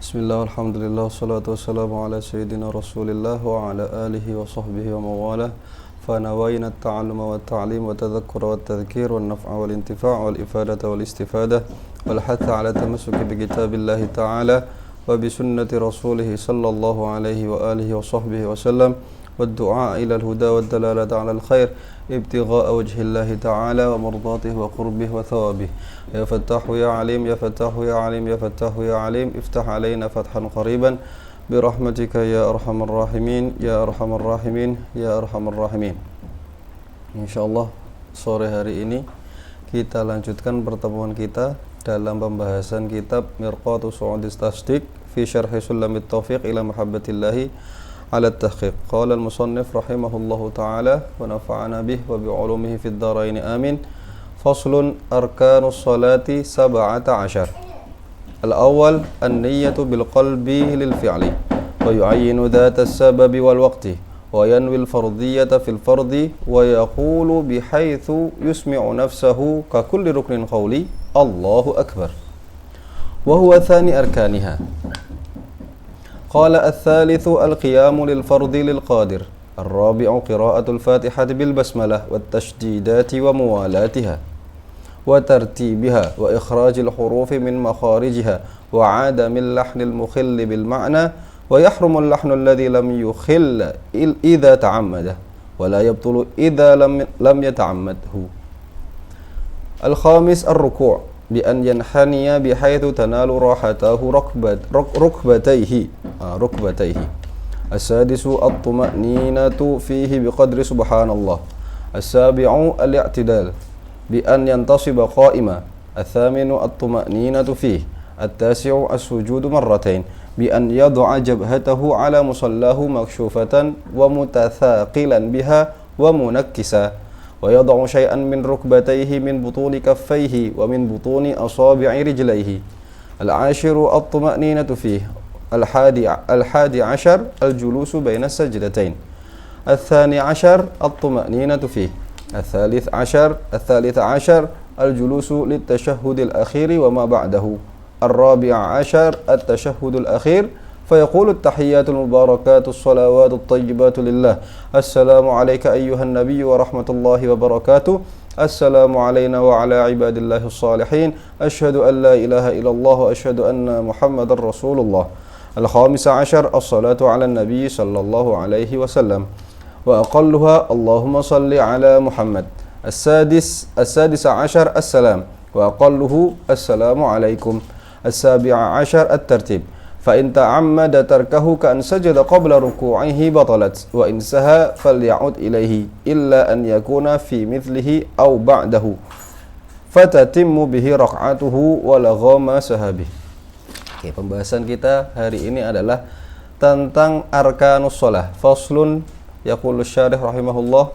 Bismillah, alhamdulillah, salatu wassalamu ala sayyidina rasulillah wa ala alihi wa sahbihi wa mawalah. Fanawayna at-ta'alluma wa at-ta'lim wa tadhakkura wa at-tadhkir wa an-naf'a wal intifa' wal ifadata wal istifadah wal hatha ala tamassuki bi kitabillahi ta'ala wa bi sunnati rasulih sallallahu alaihi wa alihi wa sahbihi wa sallam wa ad-du'a ila al-huda wa ad-dalalata ala al-khair ibtigha'a wajhillahi ta'ala wa mardatihi wa qurbihi wa thawabih. Ya Fattahu ya Alim, ya Fattahu ya Alim, ya Fattahu ya Alim, iftah alaina fathan qariban birahmatika ya arhamar rahimin, ya arhamar rahimin, ya arhamar rahimin. Insyaallah sore hari ini kita lanjutkan pertemuan kita dalam pembahasan kitab Mirqatus Su'udis Tasdiq fi syarhi Sulamit Taufiq ila Mahabbatillahi ala tahqiq. Qala al-musannif rahimahullahu ta'ala wa nafa'ana bih wa bi'ulumihi fid dharain amin. Faslun arkanus salati 17. Al-awwal an-niyyatu bil qalbi lil fi'li wa yu'ayyinu dhata as-sababi wal waqti wa yanwi al-fardiyyata fil fardi wa yaqulu bihaythu yusmi'u nafsahu ka kulli ruknin qawli Allahu akbar wa huwa thani arkaniha. Qala al-thalithu al-qiyamu lil fardi lil qadir. الرابع قراءة الفاتحة بالبسملة والتشديدات وموالاتها وترتيبها وإخراج الحروف من مخارجها وعدم اللحن المخل بالمعنى ويحرم اللحن الذي لم يخل إذا تعمده ولا يبطل إذا لم يتعمده. الخامس الركوع بأن ينحني بحيث تنال راحته ركبتيه. السادس الطمأنينة فيه بقدر سبحان الله. السابع الاعتدال بأن ينتصب قائما. الثامن الطمأنينة فيه. التاسع السجود مرتين بأن يضع جبهته على مصلاه مكشوفة ومتثاقلا بها ومنكسا ويضع شيئا من ركبتيه من بطون كفيه ومن بطون أصابع رجليه. العاشر الطمأنينة فيه. الحادي عشر الجلوس بين السجدتين. الثاني عشر الطمأنينة فيه. الثالث عشر الجلوس للتشهد الأخير وما بعده. الرابع عشر التشهد الأخير فيقول التحيات المباركات الصلوات الطيبات لله. السلام عليك أيها النبي ورحمة الله وبركاته. السلام علينا وعلى عباد الله الصالحين. أشهد أن لا إله إلا الله وأشهد أن محمد رسول الله. الخامس عشر الصلاة على النبي صلى الله عليه وسلم وأقلها اللهم صل على محمد. السادس عشر السلام وأقله السلام عليكم. السابع عشر الترتيب فإن تعمد تركه كأن سجد قبل ركوعه بطلت وإن سهى فليعد إليه إلا أن يكون في مثله أو بعده فتتم به ركعته ولغى ما سهى به. Oke, pembahasan kita hari ini adalah tentang arkanus shalah. Faslun yaqulu syarih rahimahullah.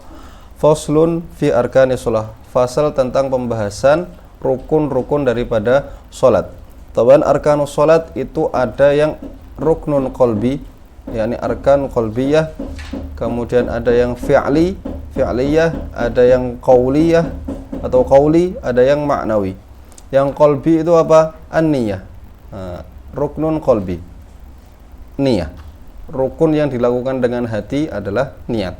Faslun fi arkanis shalah. Fasal tentang pembahasan rukun-rukun daripada salat. Taban arkanus salat itu ada yang ruknun qalbi, yakni arkan qalbiyah, kemudian ada yang fi'liyah, ada yang qauliyah atau qauli, ada yang ma'nawi. Yang qalbi itu apa? An-niyah. Ruknun qalbi, niyah. Rukun yang dilakukan dengan hati adalah niat.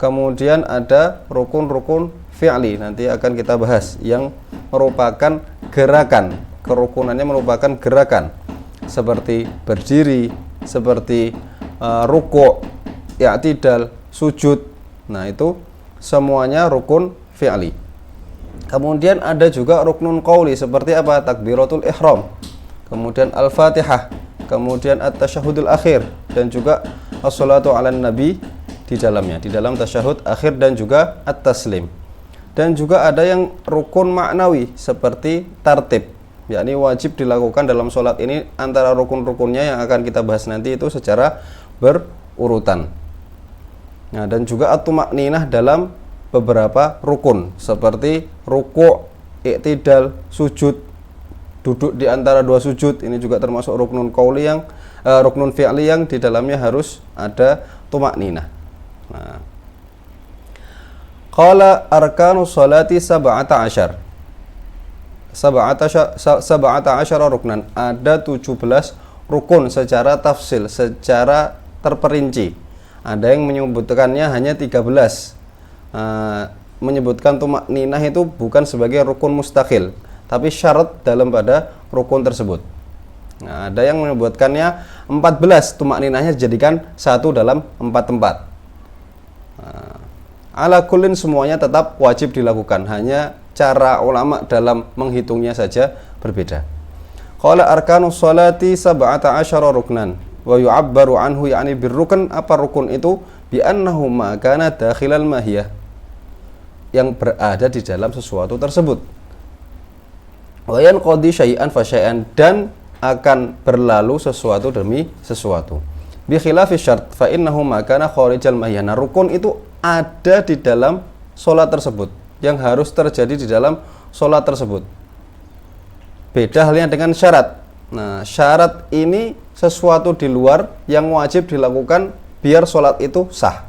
Kemudian ada rukun-rukun fi'li, nanti akan kita bahas, yang merupakan gerakan. Kerukunannya merupakan gerakan seperti berdiri, seperti ruku', i'tidal, sujud. Nah, itu semuanya rukun fi'li. Kemudian ada juga ruknun qauli, seperti apa? Takbiratul ihram, kemudian al-fatihah, kemudian at-tasyahudul akhir, dan juga as-salatu ala nabi di dalamnya, di dalam tasyahud akhir, dan juga at-taslim. Dan juga ada yang rukun ma'nawi seperti tartib, yakni wajib dilakukan dalam sholat ini antara rukun-rukunnya yang akan kita bahas nanti itu secara berurutan. Nah, dan juga at-tumakninah dalam beberapa rukun seperti ruku', i'tidal, sujud, duduk di antara dua sujud, ini juga termasuk ruknun qauli yang ruknun fi'li yang di dalamnya harus ada tumakninah. Nah, qala arkanus salati 17. 17 ruknan, ada 17 rukun secara tafsil, secara terperinci. Ada yang menyebutkannya hanya 13. Menyebutkan tumakninah itu bukan sebagai rukun mustaqil, tapi syarat dalam pada rukun tersebut. Nah, ada yang menyebutkannya 14 tumakninahnya dijadikan satu dalam 4 tempat. Ala kullin semuanya tetap wajib dilakukan, hanya cara ulama dalam menghitungnya saja berbeda. Qala arkanus sholati 17 ruknan wa yu'abbaru anhu yani birrukn. Apa rukun itu? Bi annahu ma kana dakhilal mahiyah, yang berada di dalam sesuatu tersebut. Wa yanqadi syai'an fa syai'an, dan akan berlalu sesuatu demi sesuatu. Bi khilafi syart fa innahu ma kana kharijal mahiyah. Nah, rukun itu ada di dalam sholat tersebut, yang harus terjadi di dalam sholat tersebut. Beda halnya dengan syarat. Nah, syarat ini sesuatu di luar yang wajib dilakukan biar sholat itu sah,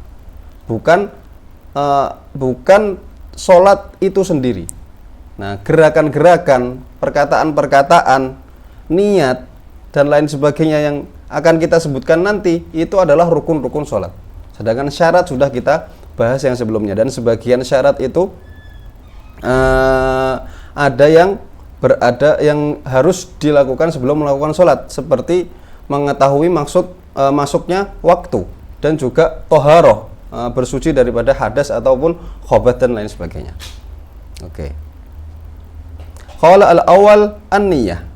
bukan sholat itu sendiri. Nah, gerakan-gerakan, perkataan-perkataan, niat dan lain sebagainya yang akan kita sebutkan nanti itu adalah rukun-rukun sholat. Sedangkan syarat sudah kita bahas yang sebelumnya, dan sebagian syarat itu ada yang harus dilakukan sebelum melakukan sholat, seperti mengetahui masuknya waktu, dan juga toharoh, bersuci daripada hadas ataupun khobat dan lain sebagainya. Oke. Qala al-awwal an-niyah.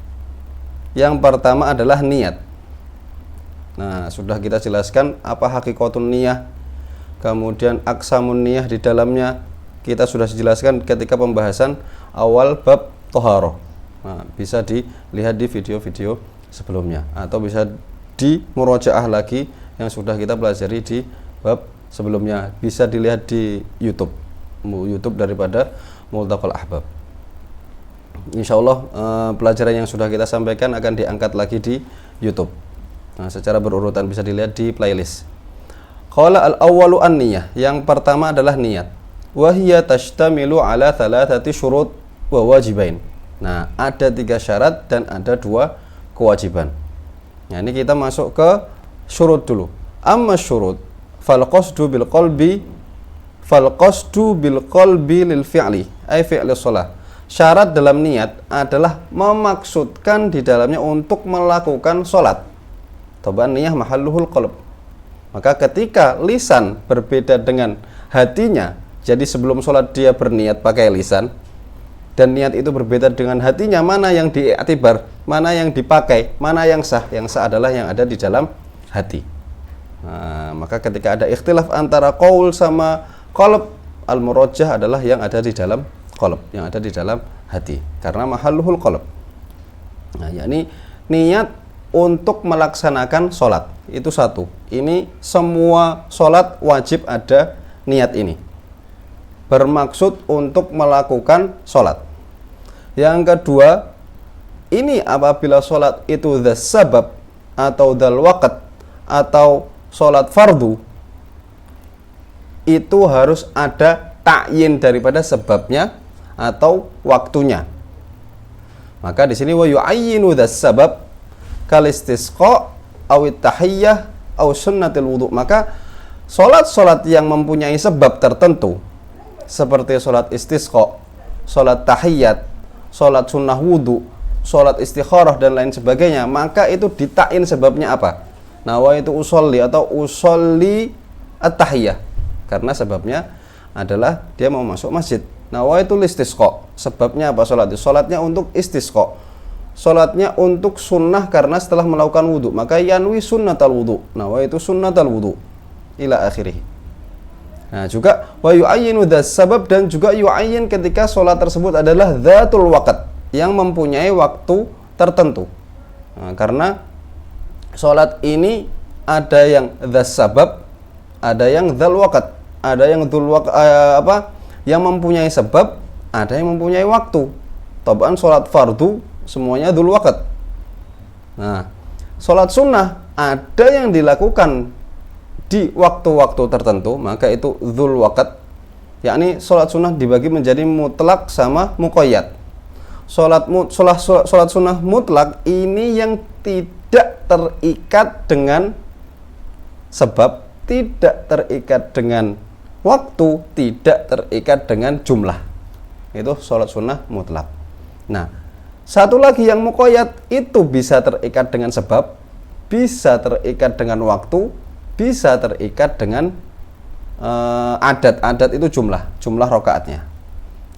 Yang pertama adalah niat. Nah, sudah kita jelaskan apa hakikatun niyah, kemudian aksamun niyah di dalamnya kita sudah dijelaskan ketika pembahasan awal bab toharoh. Nah, bisa dilihat di video-video sebelumnya, atau bisa di murojaah lagi yang sudah kita pelajari di bab sebelumnya. Bisa dilihat di YouTube daripada Multaqal Ahbab. Insyaallah pelajaran yang sudah kita sampaikan akan diangkat lagi di YouTube. Nah, secara berurutan bisa dilihat di playlist. Qala al-awwalu an-niyah. Yang pertama adalah niat. Wa hiya tashtamilu ala thalathati syurut wa wajibain. Nah, ada 3 syarat dan ada 2 kewajiban. Nah, ini kita masuk ke syurut dulu. Amma syurut fal qasdu bil qalbi lil fi'li ay fi'li shalah. Syarat dalam niat adalah memaksudkan di dalamnya untuk melakukan sholat. Taban niyah mahalluhul qalb. Maka ketika lisan berbeda dengan hatinya, jadi sebelum sholat dia berniat pakai lisan, dan niat itu berbeda dengan hatinya, mana yang diiktibar, mana yang dipakai, mana yang sah? Yang sah adalah yang ada di dalam hati. Nah, maka ketika ada ikhtilaf antara qaul sama qalb, al-murajjah adalah yang ada di dalam qalb, yang ada di dalam hati, karena mahalluhul qalb. Nah, yakni niat untuk melaksanakan sholat itu satu. Ini semua sholat wajib ada niat ini, bermaksud untuk melakukan sholat. Yang kedua, ini apabila sholat itu dzas sabab atau dzal waqt atau sholat fardu, itu harus ada ta'yin daripada sebabnya atau waktunya. Maka di sini wa yu'ayyinu dzas sabab kal istisqa awit tahiyyah aw sunnatil wudu. Maka salat-salat yang mempunyai sebab tertentu seperti salat istisqa, salat tahiyyat, salat sunnah wudu, salat istikharah dan lain sebagainya, maka itu ditain sebabnya apa? Nawaitu usolli atau usolli at-tahiyyah, karena sebabnya adalah dia mau masuk masjid. Nawaitu istisqa, sebabnya apa salat? Salatnya untuk istisqa, salatnya untuk sunnah karena setelah melakukan wudu, maka yanwi sunnatal wudu, nawaitu sunnatal wudu ila akhirih. Nah, juga wa yu'ayyinu dzas sabab, dan juga yu'ayyin ketika salat tersebut adalah dzatul waqt, yang mempunyai waktu tertentu. Nah, karena salat ini ada yang dzas sabab, ada yang dzal waqt, ada yang dzul waqt, yang mempunyai sebab, ada yang mempunyai waktu. Taban salat fardu semuanya dzul waqt. Nah, salat sunnah ada yang dilakukan di waktu-waktu tertentu, maka itu dzul waqt. Yakni salat sunnah dibagi menjadi mutlak sama muqayyad. Salat sunnah mutlak ini yang tidak terikat dengan sebab, tidak terikat dengan waktu, tidak terikat dengan jumlah. Itu sholat sunnah mutlak. Nah, satu lagi yang muqayyad itu bisa terikat dengan sebab, bisa terikat dengan waktu, bisa terikat dengan adat. Adat itu jumlah rakaatnya.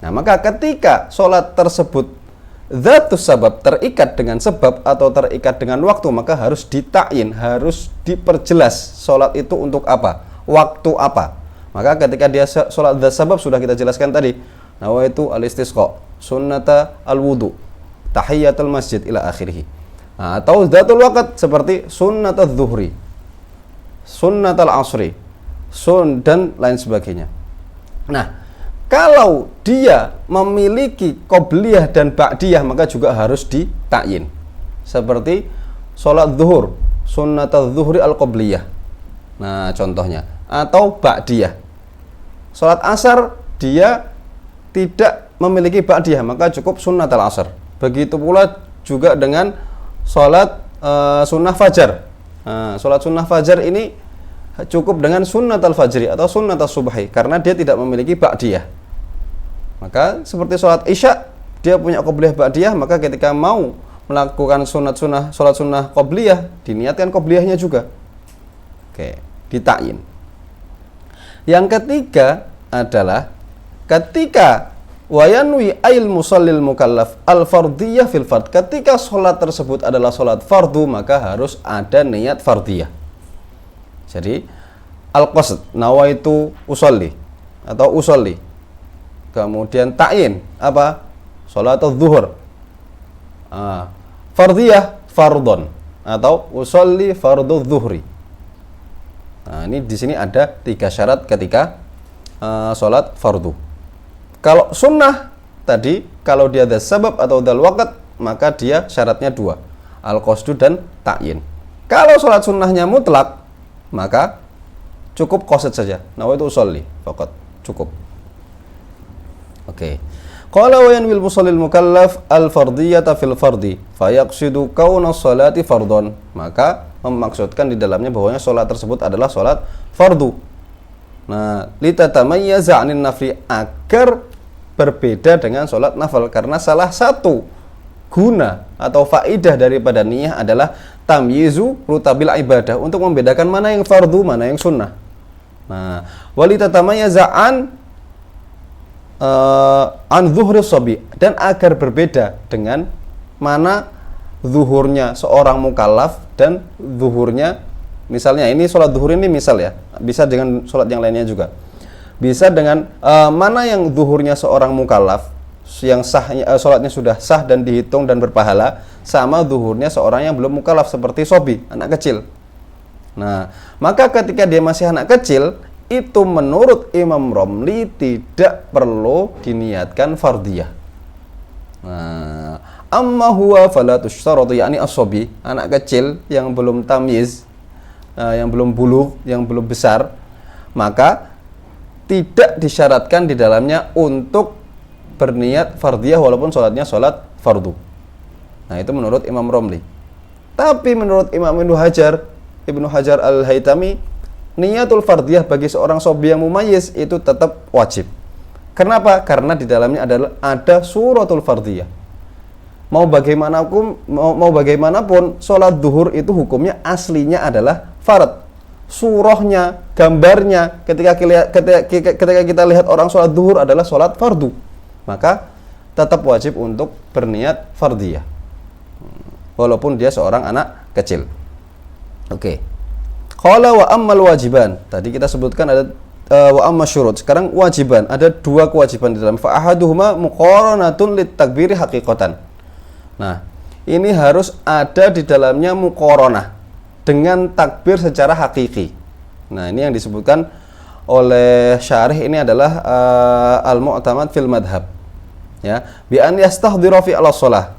Nah, maka ketika sholat tersebut dzatus sabab, terikat dengan sebab atau terikat dengan waktu, maka harus ditakyin, harus diperjelas sholat itu untuk apa, waktu apa. Maka ketika dia sholat dzat sabab sudah kita jelaskan tadi, nawaitu al-istisqa, sunnata al-wudu, tahiyatul masjid ila akhirih. Nah, atau dzatul waqt seperti sunnatul zuhri, sunnatul asri, dan lain sebagainya. Nah, kalau dia memiliki qobliyah dan ba'diyah, maka juga harus ditakyin. Seperti sholat zuhur, sunnatul zuhri al-qobliyah. Nah, contohnya. Atau ba'diyah. Sholat asar, dia tidak memiliki ba'diyah, maka cukup sunnatul asar. Begitu pula juga dengan sholat sunnah fajar. Nah, sholat sunnah fajar ini cukup dengan sunnatul fajri atau sunnatul subhi, karena dia tidak memiliki ba'diyah. Maka seperti sholat isya, dia punya qobliyah ba'diyah, maka ketika mau melakukan sholat sunnah qobliyah, diniatkan qobliyahnya juga. Oke, ditakyin. Yang ketiga adalah ketika wayanwi ail musallil mukallaf al-fardiyah fil fard. Ketika sholat tersebut adalah sholat fardu, maka harus ada niat fardiyah. Jadi al-qasd, nawaitu usolli atau usolli. Kemudian ta'yin apa? Sholatul zuhur. Fardiyah fardhon atau usolli fardhu zuhri. Nah, ini di sini ada 3 syarat ketika sholat fardu. Kalau sunnah tadi, kalau dia ada sabab atau dal waqt, maka dia syaratnya 2, al-qasdu dan ta'yin. Kalau sholat sunnahnya mutlak, maka cukup qasd saja. Nawaitu usolli faqat, cukup. Oke. Qala wa yanwil musallil mukallaf al-fardiyata fil fardi fayaqsidu kauna sholati fardhon. Maka memaksudkan di dalamnya bahwanya sholat tersebut adalah sholat fardu. Nah, litatamayyaza 'anil nafli, agar berbeda dengan sholat nafal, karena salah satu guna atau faidah daripada niyah adalah tamyizu rutabil ibadah, untuk membedakan mana yang fardu, mana yang sunnah. Nah, walitatamayyaza an zuhri shabi, dan agar berbeda dengan mana zuhurnya seorang mukallaf dan zuhurnya, misalnya ini sholat zuhur ini misal ya, bisa dengan sholat yang lainnya juga, bisa dengan mana yang zuhurnya seorang mukallaf yang sahnya, sholatnya sudah sah dan dihitung dan berpahala, sama zuhurnya seorang yang belum mukallaf seperti sobi, anak kecil. Nah, maka ketika dia masih anak kecil, itu menurut Imam Romli tidak perlu diniatkan fardiyah. Nah, amma huwa fala tushtaratu, yakni as-sabi, anak kecil yang belum tamyiz, yang belum bulugh, yang belum besar, maka tidak disyaratkan di dalamnya untuk berniat fardiyah walaupun sholatnya sholat fardu. Nah, itu menurut Imam Romli. Tapi menurut Imam Ibnu Hajar al-Haytami, niyatul fardiyah bagi seorang sobi yang mumayyiz itu tetap wajib. Kenapa? Karena di dalamnya ada suratul fardiyah. Mau bagaimanapun sholat duhur itu hukumnya aslinya adalah fard. Surahnya, gambarnya, ketika kita lihat orang sholat duhur adalah sholat fardu, maka tetap wajib untuk berniat fardiyah, walaupun dia seorang anak kecil. Oke. Qala wa ammal wajiban. Tadi kita sebutkan ada wa amma syurut. Sekarang wajiban, ada 2 kewajiban di dalam. Fa ahaduhuma muqaranatun lit takbiri haqiqatan. Nah, ini harus ada di dalamnya muqaranah dengan takbir secara hakiki. Nah, ini yang disebutkan oleh syarih ini adalah al-mu'tamad fil madhab. Ya, bi an yastahdhira fi al-shalah.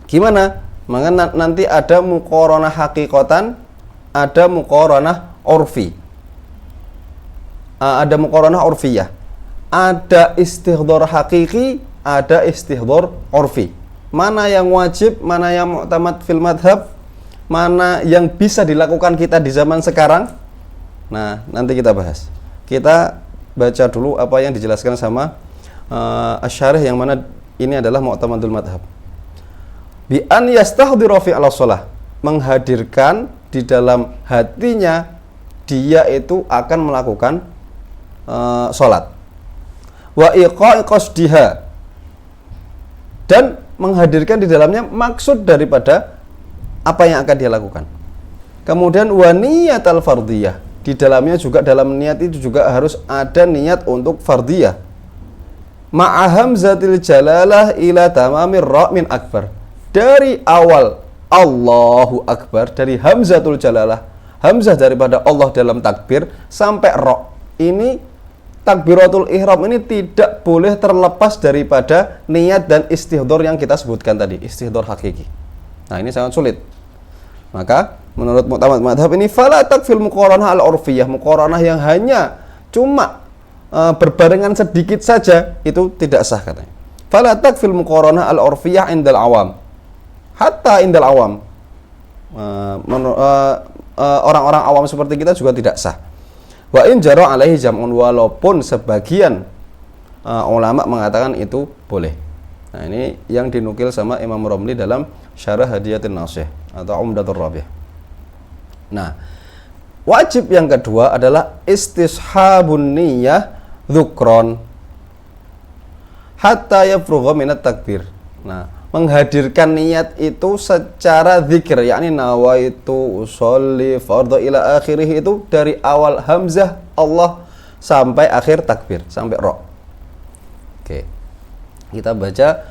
Gimana? Maka nanti ada muqaranah haqiqatan, ada muqaranah urfi, ada muqaranah urfiyah, ada istihdzar hakiki, ada istihdzar urfi. Mana yang wajib, mana yang mu'tamad fil madhab, mana yang bisa dilakukan kita di zaman sekarang? Nah, nanti kita bahas. Kita baca dulu apa yang dijelaskan sama Asy-Syarih, yang mana ini adalah mu'tamadul madhab. Bi an yastahdhiru fi al-shalah, menghadirkan di dalam hatinya dia itu akan melakukan sholat. Wa iqa'i qasdiha, dan menghadirkan di dalamnya maksud daripada apa yang akan dia lakukan. Kemudian wa niyatal fardhiyah, di dalamnya juga, dalam niat itu juga harus ada niat untuk fardhiyah. Ma'a hamzatil jalalah ila tamamir ra min akbar, dari awal Allahu Akbar, dari hamzatul jalalah, hamzah daripada Allah dalam takbir, sampai ra. Ini takbiratul ihram ini tidak boleh terlepas daripada niat dan istihdor yang kita sebutkan tadi, istihdor hakiki. Nah, ini sangat sulit. Maka menurut mu'tamad madhab ini fala takfil muqaranah al-urfiyah, muqaranah yang hanya cuma berbarengan sedikit saja itu tidak sah katanya. Fala takfil muqaranah al-urfiyah indal awam, hatta indal awam, orang-orang awam seperti kita juga tidak sah. Wa in jara alaihi jam'un, walaupun sebagian ulama mengatakan itu boleh. Nah, ini yang dinukil sama Imam Romli dalam Syarah Hadiyatin Nasih atau Umdatur Rabih. Nah, wajib yang kedua adalah istishabun niyyah dzukron hatta yafrugha minat takbir. Nah, menghadirkan niat itu secara zikir, yakni nawaitu usolli fardhu ila akhirih, itu dari awal hamzah Allah sampai akhir takbir, sampai ra. Oke. Kita baca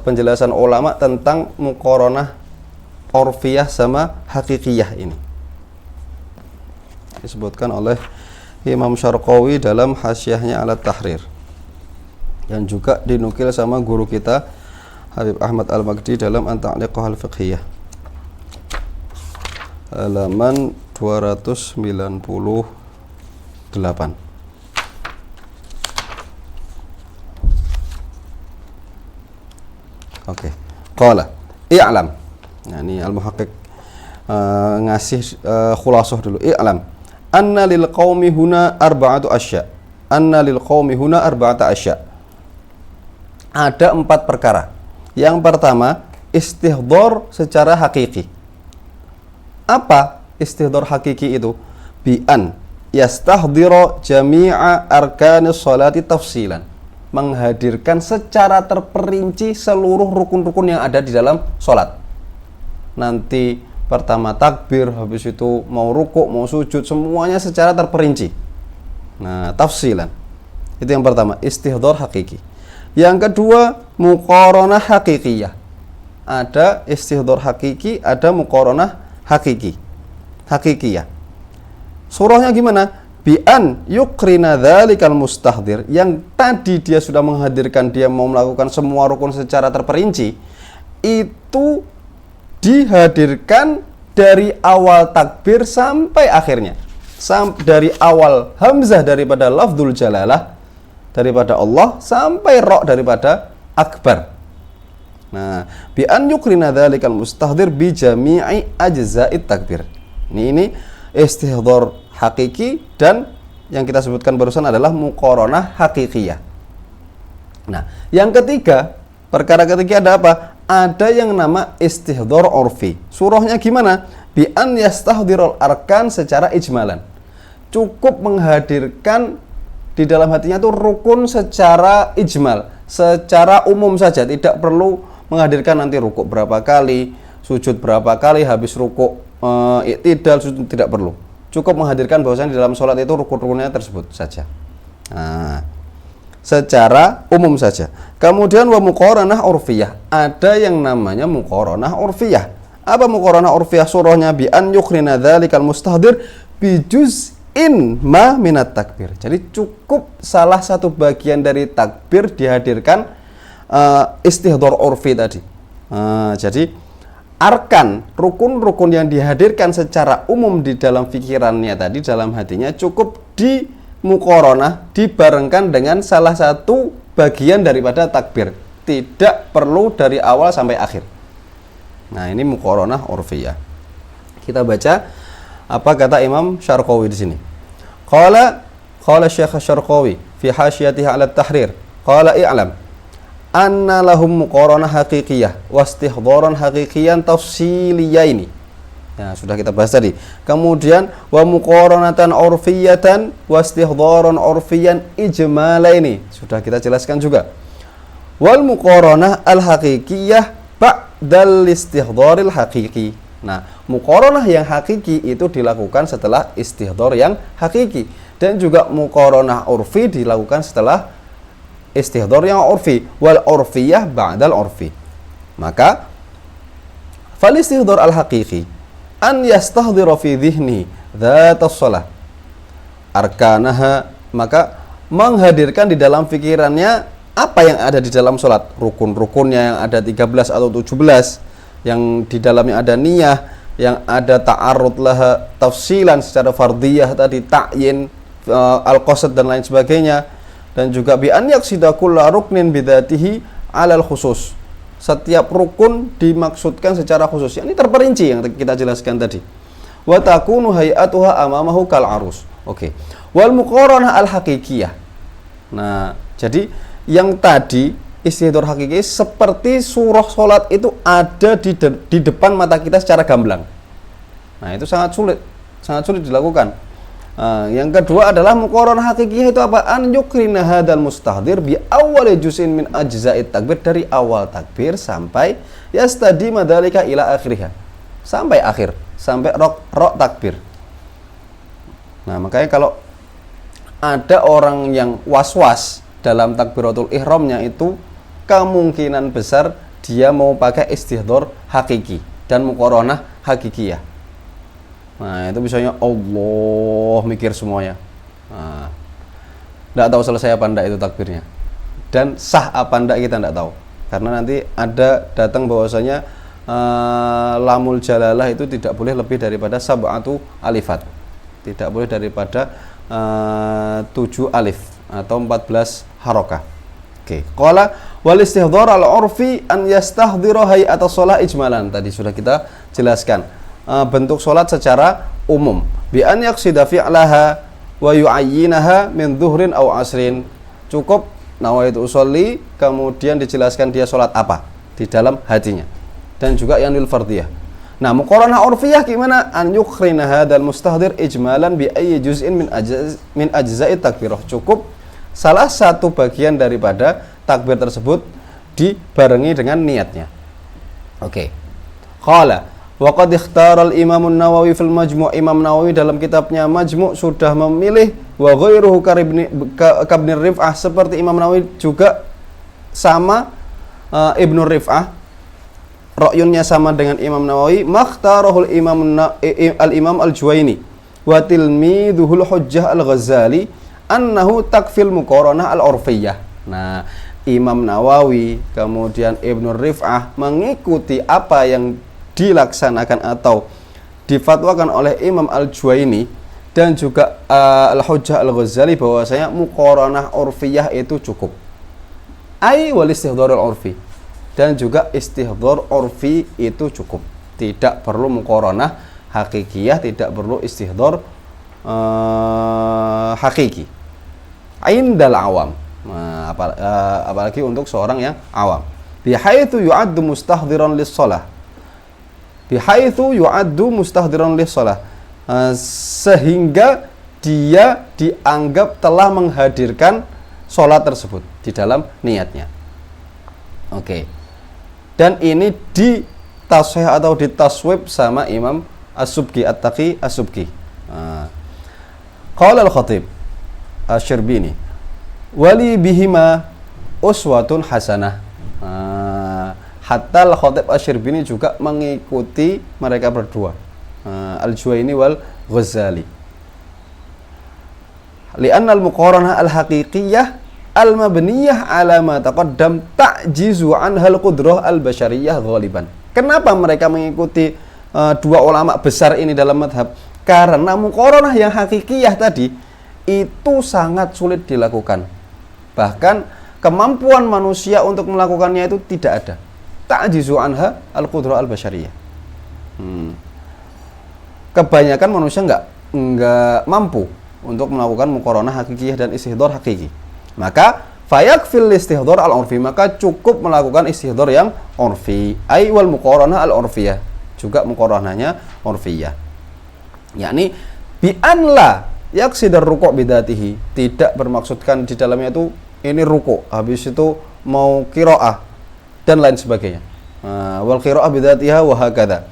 penjelasan ulama tentang muqaranah urfiyah sama hakikiyah ini. Disebutkan oleh Imam Syarqawi dalam Hasyiahnya ala Tahrir, yang juga dinukil sama guru kita Habib Ahmad Al-Magdi dalam An-Ta'liqah Al-Fiqhiyah, halaman 298. Oke. Qala i'lam. Nah, ini Al-Muhaqqiq ngasih khulasah dulu. I'lam anna lil qaumi huna arba'atu asya. Anna lil qaumi huna arba'ata asya. Ada 4 perkara. Yang pertama, istihdor secara hakiki. Apa istihdor hakiki itu? Bi'an yastahdira jami'a arkanis salati tafsilan, menghadirkan secara terperinci seluruh rukun-rukun yang ada di dalam sholat. Nanti pertama takbir, habis itu mau rukuk, mau sujud, semuanya secara terperinci. Nah, tafsilan. Itu yang pertama, istihdor hakiki. Yang kedua, muqaranah hakikiyah. Ada istihdor hakiki, ada muqaranah hakikiyah. Surahnya gimana? Bi'an yukrina dzalikal mustahdir, yang tadi dia sudah menghadirkan, dia mau melakukan semua rukun secara terperinci, itu dihadirkan dari awal takbir sampai akhirnya, dari awal hamzah daripada lafdzul jalalah daripada Allah sampai ra daripada akbar. Nah, bi'an yukrina dzalikal mustahdir bi jami'i ajza'it takbir. Ini istihdor hakiki, dan yang kita sebutkan barusan adalah muqaranah hakikiyah. Nah, yang ketiga, perkara ketiga ada apa? Ada yang nama istihdor urfi. Surahnya gimana? Bi an yastahdirul arkan secara ijmalan. Cukup menghadirkan di dalam hatinya itu rukun secara ijmal, secara umum saja, tidak perlu menghadirkan nanti rukuk berapa kali, sujud berapa kali, habis rukuk i'tidal, sujud, tidak perlu. Cukup menghadirkan bahwasanya di dalam sholat itu rukun-rukunnya tersebut saja. Nah, secara umum saja. Kemudian wa muqaranah urfiyah. Ada yang namanya muqaranah urfiyah. Apa muqaranah urfiyah? Surahnya bi an yukhrina dzalikal mustahdir bi juz'in ma minat takbir. Jadi cukup salah satu bagian dari takbir dihadirkan istihdor urfi tadi. Jadi arkan, rukun-rukun yang dihadirkan secara umum di dalam pikirannya tadi, dalam hatinya, cukup di muqaranah, dibarengkan dengan salah satu bagian daripada takbir. Tidak perlu dari awal sampai akhir. Nah, ini muqaranah urfiyah. Kita baca apa kata Imam Syarqawi di sini. Qala Syekh Syarqawi fi hasyiyatihi 'ala at-tahrir. Qala i'lam anna lahum muqaranah haqiqiyah wa istihdharan haqiqiyan tafsiliyaini. Ya, sudah kita bahas tadi. Kemudian wa muqaranatan urfiyatan wa istihdharan urfiyan ijmalaini. Sudah kita jelaskan juga. Wal muqaranah al-haqiqiyah ba'dal istihdharil haqiqi. Nah, muqaranah yang hakiki itu dilakukan setelah istihdhar yang hakiki, dan juga muqaranah urfi dilakukan setelah istihdhar yang urfi. Wal urfiyah ba'dal urfi. Maka fal istihdhar al haqiqi an yastahdhira fi dhihni dzatas shalah arkanaha, maka menghadirkan di dalam pikirannya apa yang ada di dalam salat, rukun-rukunnya yang ada 13 atau 17, yang di dalamnya ada niyah, yang ada ta'arrud laha tafsilan secara fardiyah tadi, ta'yin, al-qasad dan lain sebagainya, dan juga bi an yaqsida kullu ruknin bidzatihi 'alal khusus. Setiap rukun dimaksudkan secara khusus. Ini terperinci yang kita jelaskan tadi. Wa takunu hay'atuha amamahu kal arus. Oke. Wal muqaranah al haqiqiyah. Nah, jadi yang tadi istihdhar hakiki seperti surah salat itu ada di depan mata kita secara gamblang. Nah, itu sangat sulit dilakukan. Yang kedua adalah muqaranah hakikiyah itu apa? An yukrina hadzal mustahdir bi awwal juz'in min ajza'it takbir, dari awal takbir sampai yastadima dzalika ila akhirih, sampai akhir, sampai rok takbir. Nah, makanya kalau ada orang yang was-was dalam takbiratul ihramnya, itu kemungkinan besar dia mau pakai istihdhar hakiki dan muqaranah hakikiyah. Nah, itu misalnya Allah mikir semuanya. Nah, tidak tahu selesai apa enggak itu takbirnya, dan sah apa enggak kita tidak tahu, karena nanti ada datang bahwasanya lamul jalalah itu tidak boleh lebih daripada sab'atu alifat, tidak boleh daripada 7 alif atau 14 harokah. Oke. Qala wal istihdhar al urfi an yastahdhira hay'atas shalah ijmalan. Tadi sudah kita jelaskan. Bentuk salat secara umum. Bi an yaqsida fi'laha wa yu'ayyinaha min dhuhrin aw asrin. Cukup nawaitu usolli, kemudian dijelaskan dia salat apa di dalam hatinya. Dan juga yang lil fardiyah. Nah, muqaranah urfiyah gimana? An yukhrina hadzal mustahdir ijmalan bi ayyi juz'in min ajza'it takbirah. Cukup salah satu bagian daripada takbir tersebut dibarengi dengan niatnya. Oke. Qala wa qad ikhtara al-Imam an-Nawawi fil Majmu'. Imam Nawawi dalam kitabnya Majmu' sudah memilih, wa ghairuhu kabni Rif'ah, seperti Imam Nawawi juga sama Ibnu Rif'ah, ra'yunnya sama dengan Imam Nawawi, makhtarahul al-Imam al-Juwaini wa tilmidhuhul Hujjah al-Ghazali annahu takfil muqaranah al-urfiyah. Nah, Imam Nawawi kemudian Ibnu Rif'ah mengikuti apa yang dilaksanakan atau difatwakan oleh Imam al-Juwaini dan juga al-Hujjah al-Ghazali, bahwasanya muqaranah urfiyah itu cukup. Ai wal istihdhar al-urfi, dan juga istihdhar urfi itu cukup. Tidak perlu muqaranah hakikiyah, tidak perlu istihdhar hakiki. Indal awam, apalagi untuk seorang yang awam. Bihaitsu yu'addu mustahdhiran lis-shalah. Bihaitsu yu'addu mustahdhiran lis-shalah. Sehingga dia dianggap telah menghadirkan sholat tersebut di dalam niatnya. Oke. Dan ini ditaswih atau ditaswib sama Imam As-Subki, At-Taqi As-Subki. Qala al-Khatib Asy-Syirbini wali bihima uswatun hasanah. Hatta al-Khatib Asy-Syirbini juga mengikuti mereka berdua, Al-Juwaini wal Ghazali. Li'anna al-muqaranah al-haqiqiyah al-mabniyah ala ma taqaddam ta'jizu anhal qudrah al-basyariyah ghaliban. Kenapa mereka mengikuti dua ulama besar ini dalam madhab? Karena muqaranah yang hakikiyah tadi itu sangat sulit dilakukan. Bahkan kemampuan manusia untuk melakukannya itu tidak ada. ta'jizu anha al-qudrah al-basyariyah. Kebanyakan manusia enggak mampu untuk melakukan muqaranah hakikiyah dan istihdhar hakiki. Maka fayakfil istihdhar al-urfi, maka cukup melakukan istihdhar yang urfi, ai wal muqaranah al-urfiyah, juga muqaranahnya urfiyah. Yakni bi an la yaqsidar ruku' bidatihi, tidak bermaksudkan di dalamnya itu ini ruku', habis itu mau qiraah dan lain sebagainya. Wal qiraah bidatiha wa hakadha.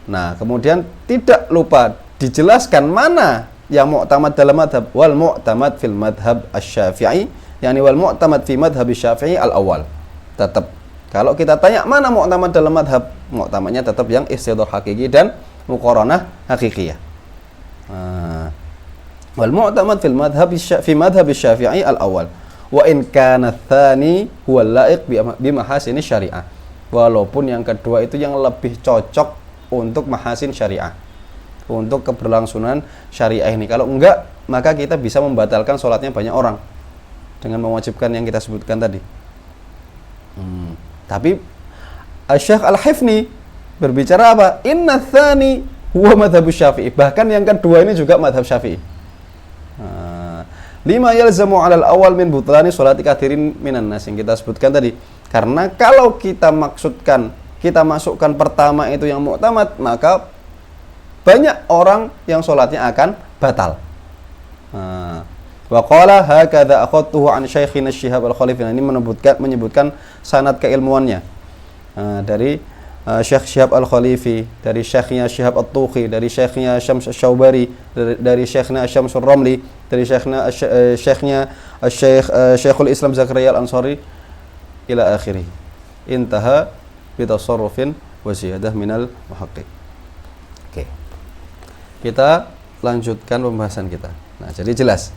Nah, kemudian tidak lupa dijelaskan mana yang mu'tamad dalam madhab, wal mu'tamad fil madhab asy-syafi'i, yakni wal mu'tamad fi madhab asy-syafi'i al-awwal. Tetap kalau kita tanya mana mu'tamad dalam madhab, mu'tamadnya tetap yang istihdhar hakiki dan muqaranah hakikiyah. Wal mu'tamad fil madhab fi madhab asy-syafi'i al-awwal, wa in kana tsani huwa la'iq bi mahasini syariah. Walaupun yang kedua itu yang lebih cocok untuk mahasin syariah, untuk keberlangsungan syariah ini. Kalau enggak, maka kita bisa membatalkan sholatnya banyak orang dengan mewajibkan yang kita sebutkan tadi. Tapi Syekh Al-Hifni berbicara apa? Inna tsani huwa madhab syafi'i. Bahkan yang kedua ini juga madhab syafi'i. Lima yalzamu alal awal min butlani sholati kathirin minan nas, yang kita sebutkan tadi. Karena kalau kita masukkan pertama itu yang mu'tamad, maka banyak orang yang sholatnya akan batal. Wa qala hakadha akhadtuhu an Syekhina Syihab Al-Khalifi. Ini menyebutkan sanad keilmuannya dari Syekh Syihab Al-Khalifi, dari Syekhnya Syihab At-Tuqi, dari Syekhnya Syams Asy-Syaubari, dari Syekhnya Syamsul Ramli, dari Syekhnya Syekhul Islam Zakaria Al-Ansari ila akhirih. Intaha bi tasarrufin wa ziyadah minal muhaqqiq. Oke. Kita lanjutkan pembahasan kita. Nah, jadi jelas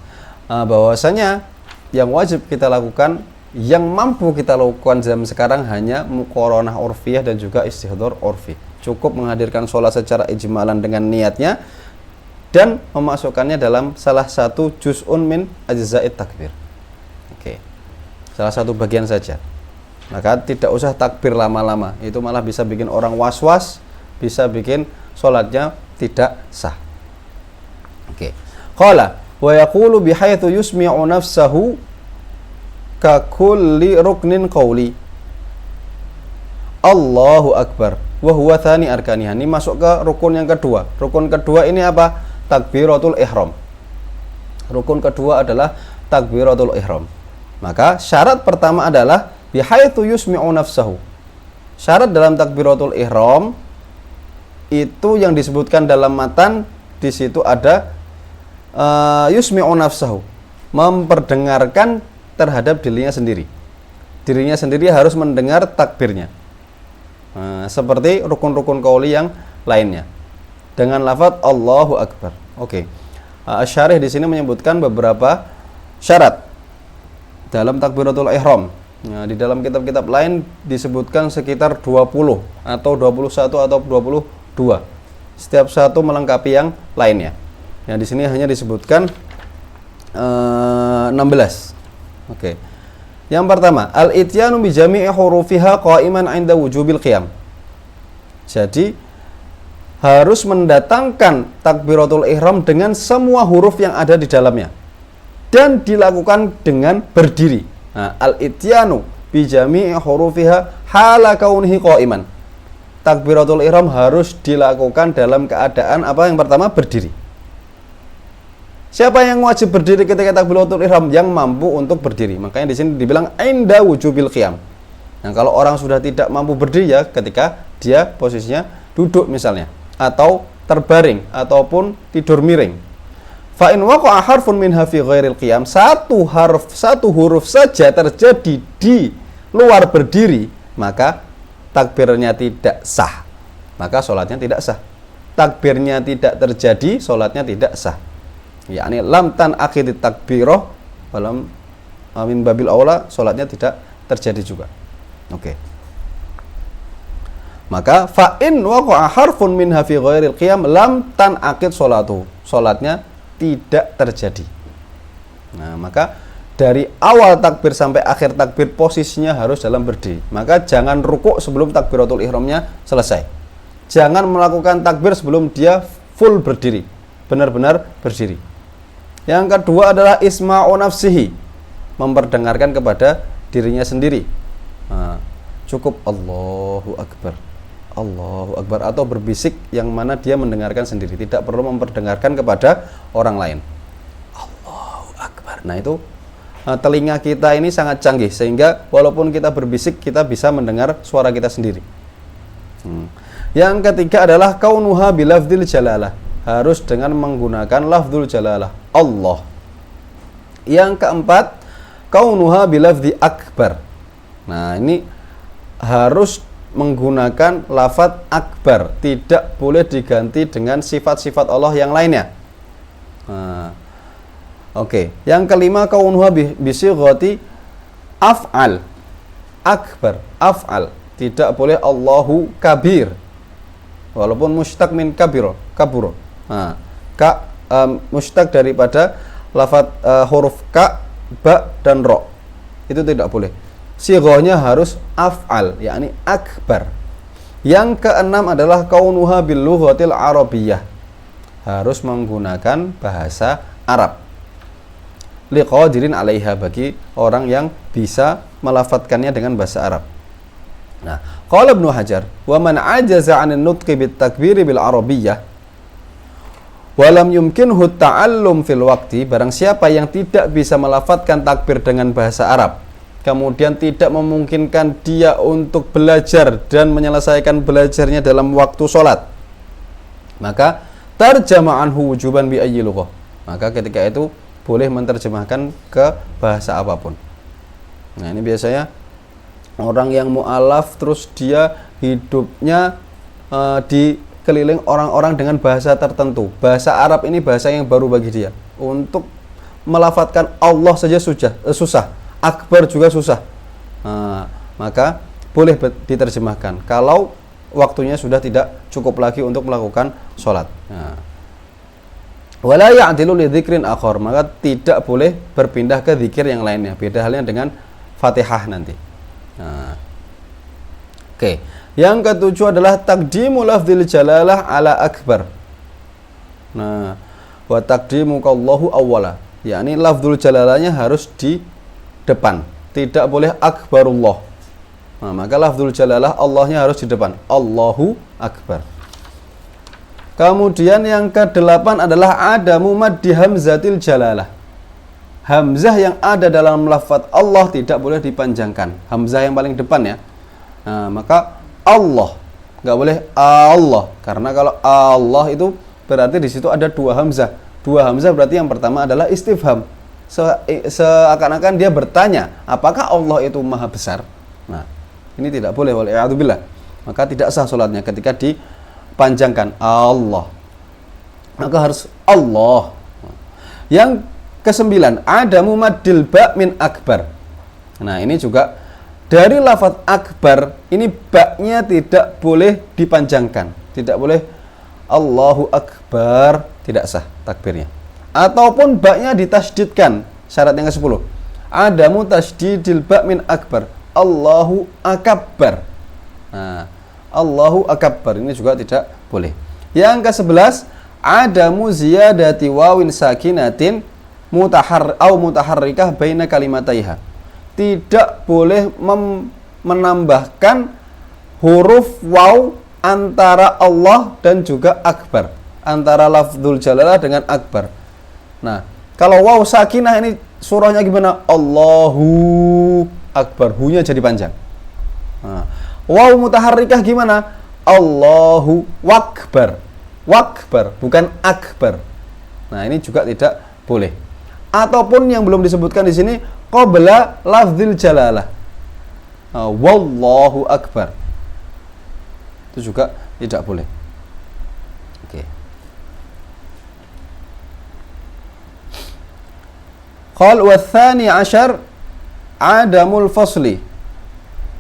bahwasanya yang wajib kita lakukan, yang mampu kita lakukan zaman sekarang hanya muqaranah urfiyah dan juga istihdhar urfi. Cukup menghadirkan sholat secara ijmalan dengan niatnya dan memasukkannya dalam salah satu juz'un min ajza'it takbir. Oke. Salah satu bagian saja. Maka tidak usah takbir lama-lama. Itu malah bisa bikin orang was-was, bisa bikin sholatnya tidak sah. Oke. Qala wa yaqulu bihaitsu yusmi'u nafsahu ka kulli ruknin qawli. Allahu akbar wa huwa tsani arkaniha. Ini masuk ke rukun yang kedua. Rukun kedua ini apa? Takbiratul ihram. Rukun kedua adalah takbiratul ihram. Maka syarat pertama adalah bihaitsu yusmi'u nafsahu. Syarat dalam takbiratul ihram itu yang disebutkan dalam matan, di situ ada yusmi'u nafsahu, memperdengarkan terhadap dirinya sendiri. Dirinya sendiri harus mendengar takbirnya. Seperti rukun-rukun qauli yang lainnya. Dengan lafaz Allahu Akbar. Oke. Asy-syarih di sini menyebutkan beberapa syarat dalam takbiratul ihram. Nah, di dalam kitab-kitab lain disebutkan sekitar 20 atau 21 atau 22. Setiap satu melengkapi yang lainnya. Yang di sini hanya disebutkan 16. Oke. Yang pertama, al-ityanu bi jami'i hurufiha qa'iman 'inda wujubil qiyam. Jadi harus mendatangkan takbiratul ihram dengan semua huruf yang ada di dalamnya dan dilakukan dengan berdiri. Nah, al-ityanu bi jami'i hurufiha hala kaunihi qa'iman. Takbiratul ihram harus dilakukan dalam keadaan apa? Yang pertama, berdiri. Siapa yang wajib berdiri ketika takbiratul ihram? Yang mampu untuk berdiri. Makanya di sini dibilang inda wujubil qiyam. Nah, kalau orang sudah tidak mampu berdiri, ya ketika dia posisinya duduk misalnya, atau terbaring, ataupun tidur miring. Fa in waqa'a harfun minha fi ghairil qiyam, satu huruf saja terjadi di luar berdiri, maka takbirnya tidak sah. Maka sholatnya tidak sah. Takbirnya tidak terjadi, sholatnya tidak sah. Yakni lam tan akidit takbirah, walam min babil aula, sholatnya tidak terjadi juga. Oke. Maka fa in waqa'a harfun minha fi ghairil qiyam lam tan akid sholatu. Sholatnya tidak terjadi. Nah, maka dari awal takbir sampai akhir takbir posisinya harus dalam berdiri. Maka jangan rukuk sebelum takbiratul ihramnya selesai. Jangan melakukan takbir sebelum dia full berdiri, benar-benar berdiri. Yang kedua adalah isma'u nafsihi, memperdengarkan kepada dirinya sendiri. Cukup Allahu Akbar, Allahu Akbar, atau berbisik yang mana dia mendengarkan sendiri, tidak perlu memperdengarkan kepada orang lain. Allahu Akbar. Nah itu telinga kita ini sangat canggih sehingga walaupun kita berbisik kita bisa mendengar suara kita sendiri. Yang ketiga adalah kaunuha bilafdzil jalalah, harus dengan menggunakan lafdzul jalalah Allah. Yang keempat kaunuha bilafdzi akbar. Nah ini harus menggunakan lafadz akbar, tidak boleh diganti dengan sifat-sifat Allah yang lainnya. Oke. Yang kelima kaunuha bisighati af'al, akbar, af'al, tidak boleh Allahu kabir walaupun mushtaq min kabir, kabur. Mushtaq daripada lafadz huruf ka, ba dan ro, itu tidak boleh. Sighahnya harus af'al, yakni akbar. Yang keenam adalah kaunuha bil lughatil arabiyyah, harus menggunakan bahasa Arab. Liqadirin 'alaiha, bagi orang yang bisa melafadzkannya dengan bahasa Arab. Nah, qala Ibnu Hajar, wa man ajaza 'anil nutqi bit takbiri bil arabiyyah wa lam yumkinhu ta'allum fil waqti, barang siapa yang tidak bisa melafadzkan takbir dengan bahasa Arab, kemudian tidak memungkinkan dia untuk belajar dan menyelesaikan belajarnya dalam waktu sholat, maka tarjama anhu wujuban bi ayyi lughah, maka ketika itu boleh menerjemahkan ke bahasa apapun. Nah ini biasanya orang yang mu'alaf terus dia hidupnya dikeliling orang-orang dengan bahasa tertentu. Bahasa Arab ini bahasa yang baru bagi dia. Untuk melafadzkan Allah saja susah, akbar juga susah. Maka boleh diterjemahkan kalau waktunya sudah tidak cukup lagi untuk melakukan sholat. Wala ya'dilu li dzikrin akhar, maka tidak boleh berpindah ke zikir yang lainnya. Beda halnya dengan Fatihah nanti. Oke. Yang ketujuh adalah taqdimu lafdzil jalalah ala akbar. Nah, wa taqdimu kallahu awwala, yakni lafdzul jalalahnya harus di depan, tidak boleh akbarullah. Nah, maka lafdzul jalalah Allahnya harus di depan, Allahu Akbar. Kemudian yang kedelapan adalah adamu maddi hamzatil jalalah. Hamzah yang ada dalam lafaz Allah tidak boleh dipanjangkan. Hamzah yang paling depan ya. Nah, maka Allah, nggak boleh Allah, karena kalau Allah itu berarti di situ ada dua hamzah. Dua hamzah berarti yang pertama adalah istifham. Seakan-akan dia bertanya, apakah Allah itu maha besar? Nah, ini tidak boleh, waliyadzubillah. Maka tidak sah sholatnya ketika dipanjangkan Allah, maka harus Allah. Yang kesembilan, adamu maddil ba min akbar. Nah ini juga dari lafaz akbar ini ba-nya tidak boleh dipanjangkan, tidak boleh Allahu Akbar, tidak sah takbirnya. Ataupun ba-nya ditasydidkan, syarat yang ke-10. Adamu tasydidil ba min akbar, Allahu Akbar. Nah, Allahu Akbar ini juga tidak boleh. Yang ke-11, adamu ziyadati wawin sakinatin mutaharrikah baina kalimataiha. Tidak boleh menambahkan huruf waw antara Allah dan juga akbar, antara lafdzul jalalah dengan akbar. Nah, kalau waw sakinah ini surahnya gimana? Allahu Akbar, hu-nya jadi panjang. Nah, waw mutaharrikah gimana? Allahu Akbar. Wakbar, bukan akbar. Nah, ini juga tidak boleh. Ataupun yang belum disebutkan di sini qabla lafdzil jalalah. Wallahu Akbar. Itu juga tidak boleh. Oke. Qal wa tsani asyar adamul fasli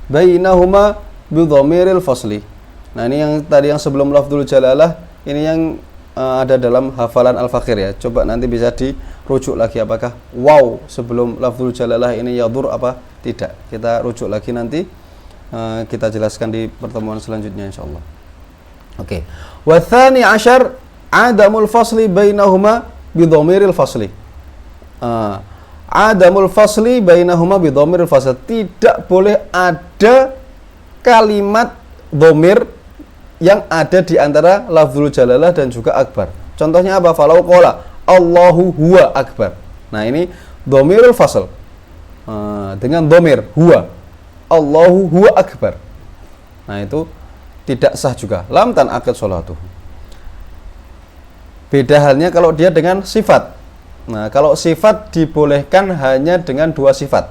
bainahuma bi dhamiril fasli. Nah, ini yang tadi yang sebelum lafdzul jalalah, ini yang ada dalam hafalan Al-Fakir ya. Coba nanti bisa di rujuk lagi apakah waw sebelum lafzul jalalah ini yadur apa tidak. Kita rujuk lagi nanti, kita jelaskan di pertemuan selanjutnya insyaallah. Oke. Wa tsani asyar adamul fasli bainahuma bi dhamiril fasli. Adamul fasli bainahuma bi dhamiril fasl. Tidak boleh ada kalimat dhamir yang ada di antara lafzul jalalah dan juga akbar. Contohnya apa? Falau qala Allahu huwa akbar. Nah, ini dhamirul fasl. Dengan dhamir huwa. Allahu huwa akbar. Nah, itu tidak sah juga. Lam tanaqid sholatuh. Beda halnya kalau dia dengan sifat. Nah, kalau sifat dibolehkan hanya dengan 2 sifat.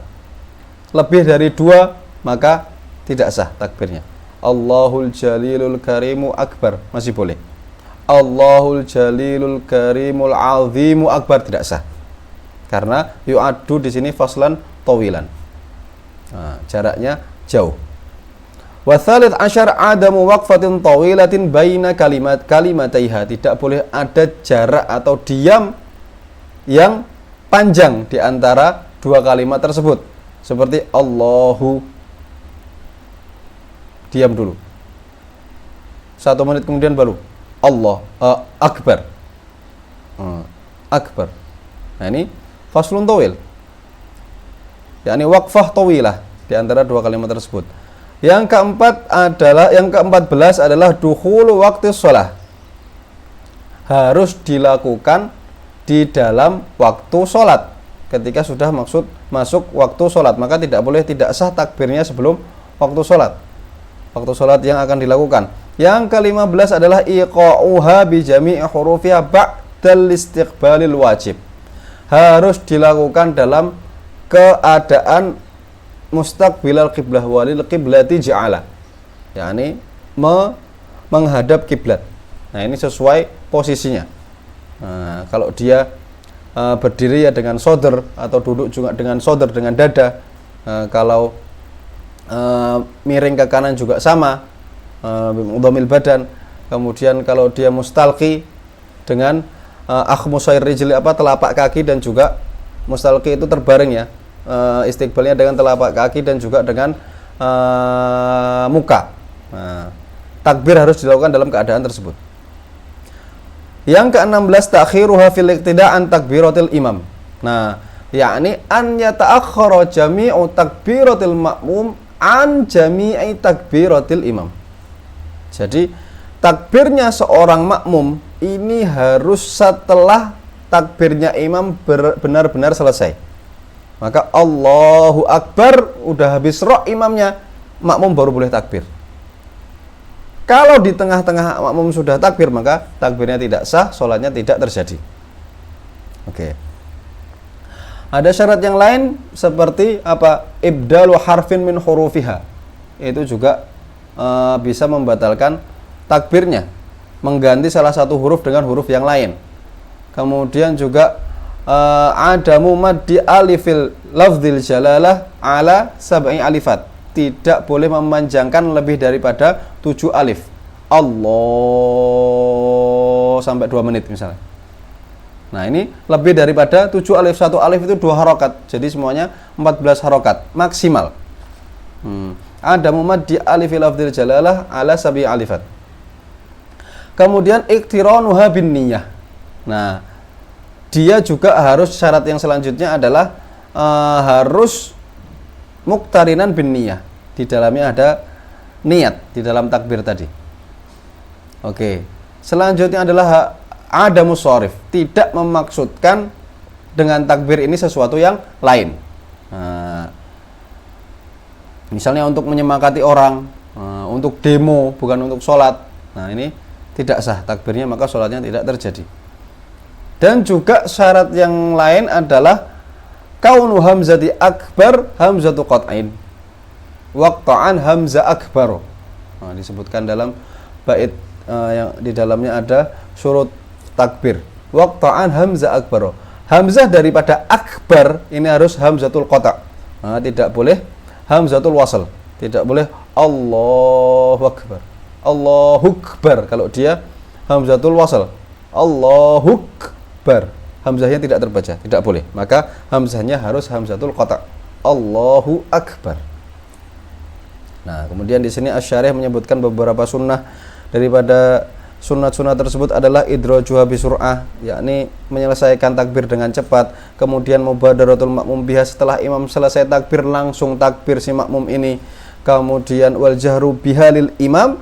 Lebih dari 2 maka tidak sah takbirnya. Allahul Jalilul Karimul Akbar masih boleh. Allahul Jalilul Karimul Azimu Akbar tidak sah. Karena yu'addu di sini faslan tawilan. Nah, jaraknya jauh. Wa tsalits asyar adamu waqfatin tawilatin baina kalimataiha. Tidak boleh ada jarak atau diam yang panjang di antara 2 kalimat tersebut. Seperti Allahu, diam dulu 1 menit kemudian baru Allah akbar. Akbar. Nah, ini faslun tawil, yakni waqfah tawilah di antara 2 kalimat tersebut. Yang ke-14 adalah dukhulu waqti shalah. Harus dilakukan di dalam waktu sholat. Ketika sudah masuk waktu sholat, maka tidak boleh tidak sah takbirnya sebelum waktu sholat. Waktu sholat yang akan dilakukan. Yang ke-15 adalah iqa'uha bi jami'i hurufiha ba'dal istiqbalil wajib. Harus dilakukan dalam keadaan mustaqbilal qiblah walil qiblati ja'ala, yakni menghadap kiblat. Nah, ini sesuai posisinya. Nah, kalau dia berdiri ya dengan sodr, atau duduk juga dengan sodr, dengan dada. Kalau miring ke kanan juga sama, dhamil badan. Kemudian kalau dia mustalqi dengan akhmusair rijli, telapak kaki, dan juga mustalqi itu terbaring ya, istiqbalnya dengan telapak kaki dan juga dengan muka. Nah, takbir harus dilakukan dalam keadaan tersebut. Yang ke-16 ta'khiruha fil iqtida'an takbiratil imam. Nah, yakni an yata'akhkhara jami'u takbiratil ma'mum an jami'i takbiratil imam. Jadi takbirnya seorang makmum ini harus setelah takbirnya imam benar-benar selesai. Maka Allahu Akbar udah habis roh imamnya, makmum baru boleh takbir. Kalau di tengah-tengah makmum sudah takbir, maka takbirnya tidak sah, sholatnya tidak terjadi. Oke. Ada syarat yang lain seperti apa? Ibdalu harfin min hurufiha. Itu juga bisa membatalkan takbirnya, mengganti salah satu huruf dengan huruf yang lain. Kemudian juga adamu maddi alifil lafzil jalalah ala sab'i alifat. Tidak boleh memanjangkan lebih daripada 7 alif. Allah sampai 2 menit misalnya. Nah, ini lebih daripada 7 alif. 1 alif itu 2 harokat. Jadi semuanya 14 harokat maksimal. Adamu maddi alifil lafzil jalalah ala sab'i alifat. Kemudian iqtiranuha bin niyah. Nah, dia juga harus, syarat yang selanjutnya adalah harus muqtarinan bin niyah. Di dalamnya ada niat di dalam takbir tadi. Oke. Selanjutnya adalah adamus sharif, tidak memaksudkan dengan takbir ini sesuatu yang lain. Nah, misalnya untuk menyemangati orang, untuk demo, bukan untuk sholat. Nah, ini tidak sah takbirnya, maka sholatnya tidak terjadi. Dan juga syarat yang lain adalah kaunu hamzati akbar hamzatu qat'in waqta'an hamzah akbar. Nah, disebutkan dalam bait yang di dalamnya ada syurut takbir. Waqta'an hamzah akbar. Hamzah daripada akbar ini harus hamzatul qata'. Nah, tidak boleh hamzatul wasl. Tidak boleh Allahu akbar. Allahu akbar kalau dia hamzatul wasl. Allahu akbar. hamzahnya tidak terbaca, tidak boleh. Maka hamzahnya harus hamzatul qata'. Allahu akbar. Nah, kemudian di sini Asy-Syarih menyebutkan beberapa sunnah. Daripada sunnah-sunnah tersebut adalah idrajuha bisur'ah, yakni menyelesaikan takbir dengan cepat. Kemudian mubadaratul makmum biha, setelah imam selesai takbir langsung takbir si makmum ini. Kemudian wal jahru biha lil imam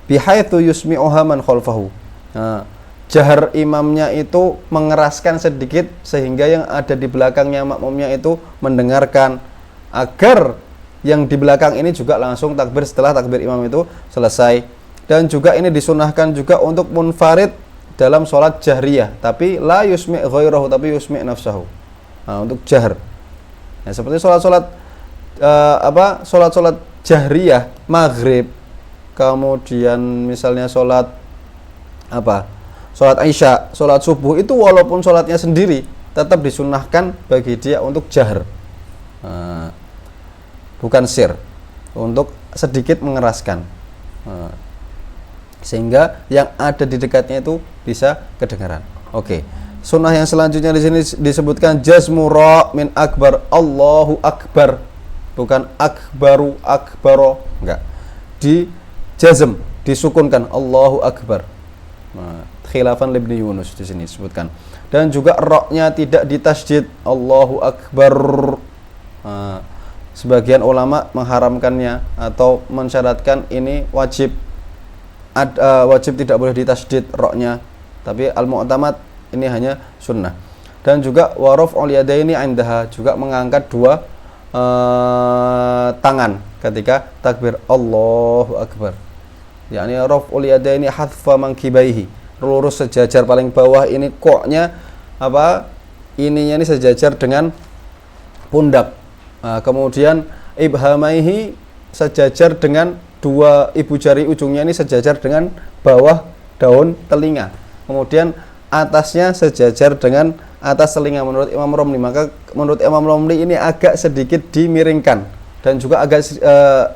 bihaitsu yusmi'uha man khalfahu. Nah, jahar imamnya itu mengeraskan sedikit sehingga yang ada di belakangnya makmumnya itu mendengarkan, agar yang di belakang ini juga langsung takbir setelah takbir imam itu selesai. Dan juga ini disunahkan juga untuk munfarid dalam sholat jahriyah, tapi la yusmi' ghairahu, tapi yusmi' nafsahu. Nah, untuk jahr. Nah, seperti sholat-sholat sholat-sholat jahriyah, maghrib, kemudian misalnya sholat sholat isya, sholat subuh, itu walaupun sholatnya sendiri tetap disunahkan bagi dia untuk jahr, bukan sir, untuk sedikit mengeraskan, sehingga yang ada di dekatnya itu bisa kedengaran. Oke. Sunnah yang selanjutnya di sini disebutkan jazmu ra min akbar, Allahu akbar, bukan akbaru akbaro, enggak. Di jazm, disukunkan Allahu akbar. Nah, khilafan Ibnu Yunus di sini disebutkan. Dan juga ra-nya tidak ditasydid, Allahu akbar. Nah, sebagian ulama mengharamkannya atau mensyaratkan ini wajib. Wajib tidak boleh ditasydid ra-nya, tapi al-mu'tamad ini hanya sunnah. Dan juga waraf'ul yadaini 'indaha, juga mengangkat dua tangan ketika takbir Allahu akbar. Yakni raf'ul yadaini hadfa mankibaihi, lurus sejajar paling bawah ini koknya ininya ini sejajar dengan pundak. Kemudian ibhamaihi sejajar dengan dua ibu jari ujungnya ini sejajar dengan bawah daun telinga. Kemudian atasnya sejajar dengan atas telinga menurut Imam Romli. Maka menurut Imam Romli ini agak sedikit dimiringkan, dan juga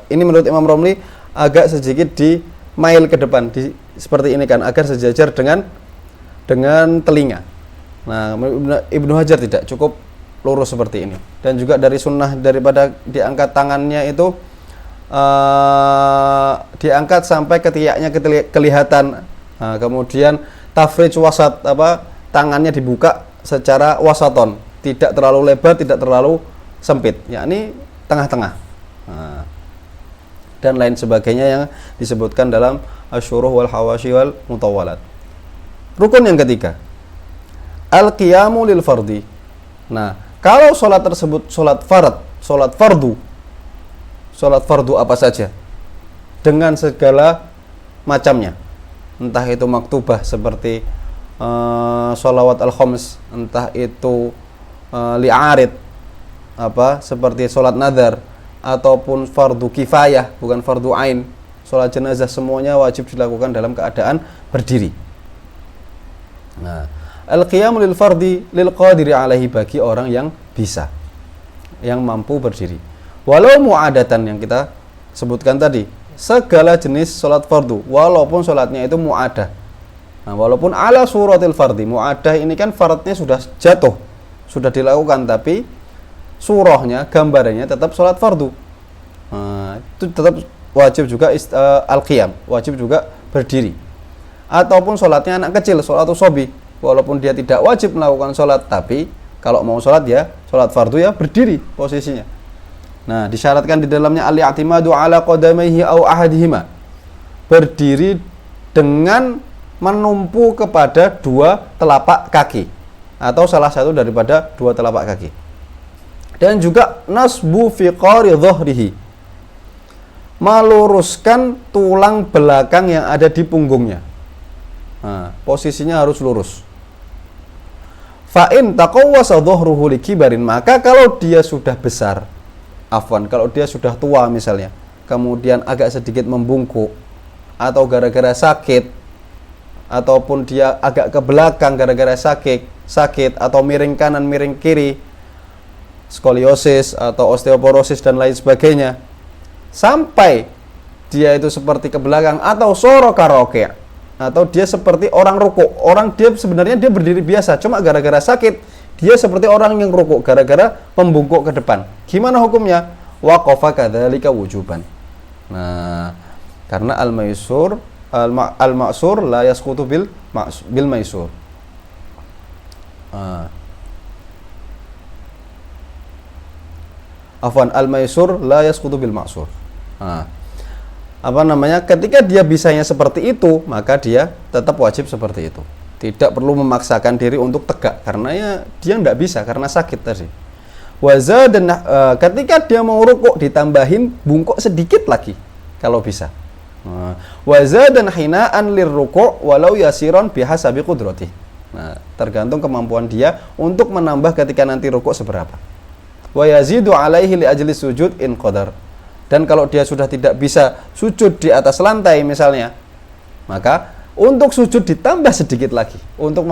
ini menurut Imam Romli agak sedikit di mail ke depan, seperti ini kan, agar sejajar dengan telinga. Nah, Ibnu Hajar tidak, cukup lurus seperti ini. Dan juga dari sunnah daripada diangkat tangannya itu diangkat sampai ketiaknya kelihatan. Nah, kemudian tafrij wasat, tangannya dibuka secara wasaton, tidak terlalu lebar, tidak terlalu sempit, yakni tengah-tengah. Nah, dan lain sebagainya yang disebutkan dalam asyuruh wal hawashi wal mutawwalat. Rukun yang ketiga, al-qiyamu lil fardi. Nah, kalau sholat tersebut sholat fardu apa saja dengan segala macamnya, entah itu maktubah seperti sholawat al-khams, entah itu li'arid seperti sholat nadhar, ataupun fardu kifayah, bukan fardu ain, sholat jenazah, semuanya wajib dilakukan dalam keadaan berdiri. Nah, al-qiyamu lil fardi lil qadiri alaihi, bagi orang yang bisa, yang mampu berdiri. Walau mu'adatan, yang kita sebutkan tadi, segala jenis sholat fardu, walaupun sholatnya itu mu'adah. Nah, walaupun ala suratil fardi, mu'adah ini kan faradnya sudah jatuh, sudah dilakukan, tapi surahnya, gambarannya tetap sholat fardu. Nah, itu tetap wajib juga al-qiyam, wajib juga berdiri. Ataupun sholatnya anak kecil, sholat sobi, walaupun dia tidak wajib melakukan sholat, tapi kalau mau sholat ya sholat fardu ya berdiri posisinya. Nah, disyaratkan di dalamnya al-i'timadu ala qadamaihi au ahadihima, berdiri dengan menumpu kepada dua telapak kaki atau salah satu daripada dua telapak kaki. Dan juga nasbu fiqari dhahrihi, meluruskan tulang belakang yang ada di punggungnya. Nah, posisinya harus lurus. Fa in taqawwasa dhahruhu likibarin, maka kalau dia sudah besar, kalau dia sudah tua misalnya, kemudian agak sedikit membungkuk, atau gara-gara sakit, ataupun dia agak ke belakang gara-gara sakit, atau miring kanan miring kiri, skoliosis atau osteoporosis dan lain sebagainya, sampai dia itu seperti ke belakang atau soro karaoke, atau dia seperti orang rukuk. Dia sebenarnya dia berdiri biasa, cuma gara-gara sakit dia seperti orang yang rukuk gara-gara membungkuk ke depan. Gimana hukumnya? Waqafa kadzalika wujuban. Nah, karena al-maisur al-ma'sur la yasqutu bil maisur. Afwan, al-maisur la yasqutu bil ma'sur. Ketika dia bisanya seperti itu, maka dia tetap wajib seperti itu. Tidak perlu memaksakan diri untuk tegak karena ya dia tidak bisa karena sakit tadi. Dan ketika dia mau rukuk ditambahin bungkuk sedikit lagi kalau bisa. Dan hinaan lirruku' walau yasiron bihasabi qudrati. Nah, tergantung kemampuan dia untuk menambah ketika nanti rukuk seberapa. Wa yazidu alaihi li ajli sujud in qadar. Dan kalau dia sudah tidak bisa sujud di atas lantai misalnya, maka untuk sujud ditambah sedikit lagi untuk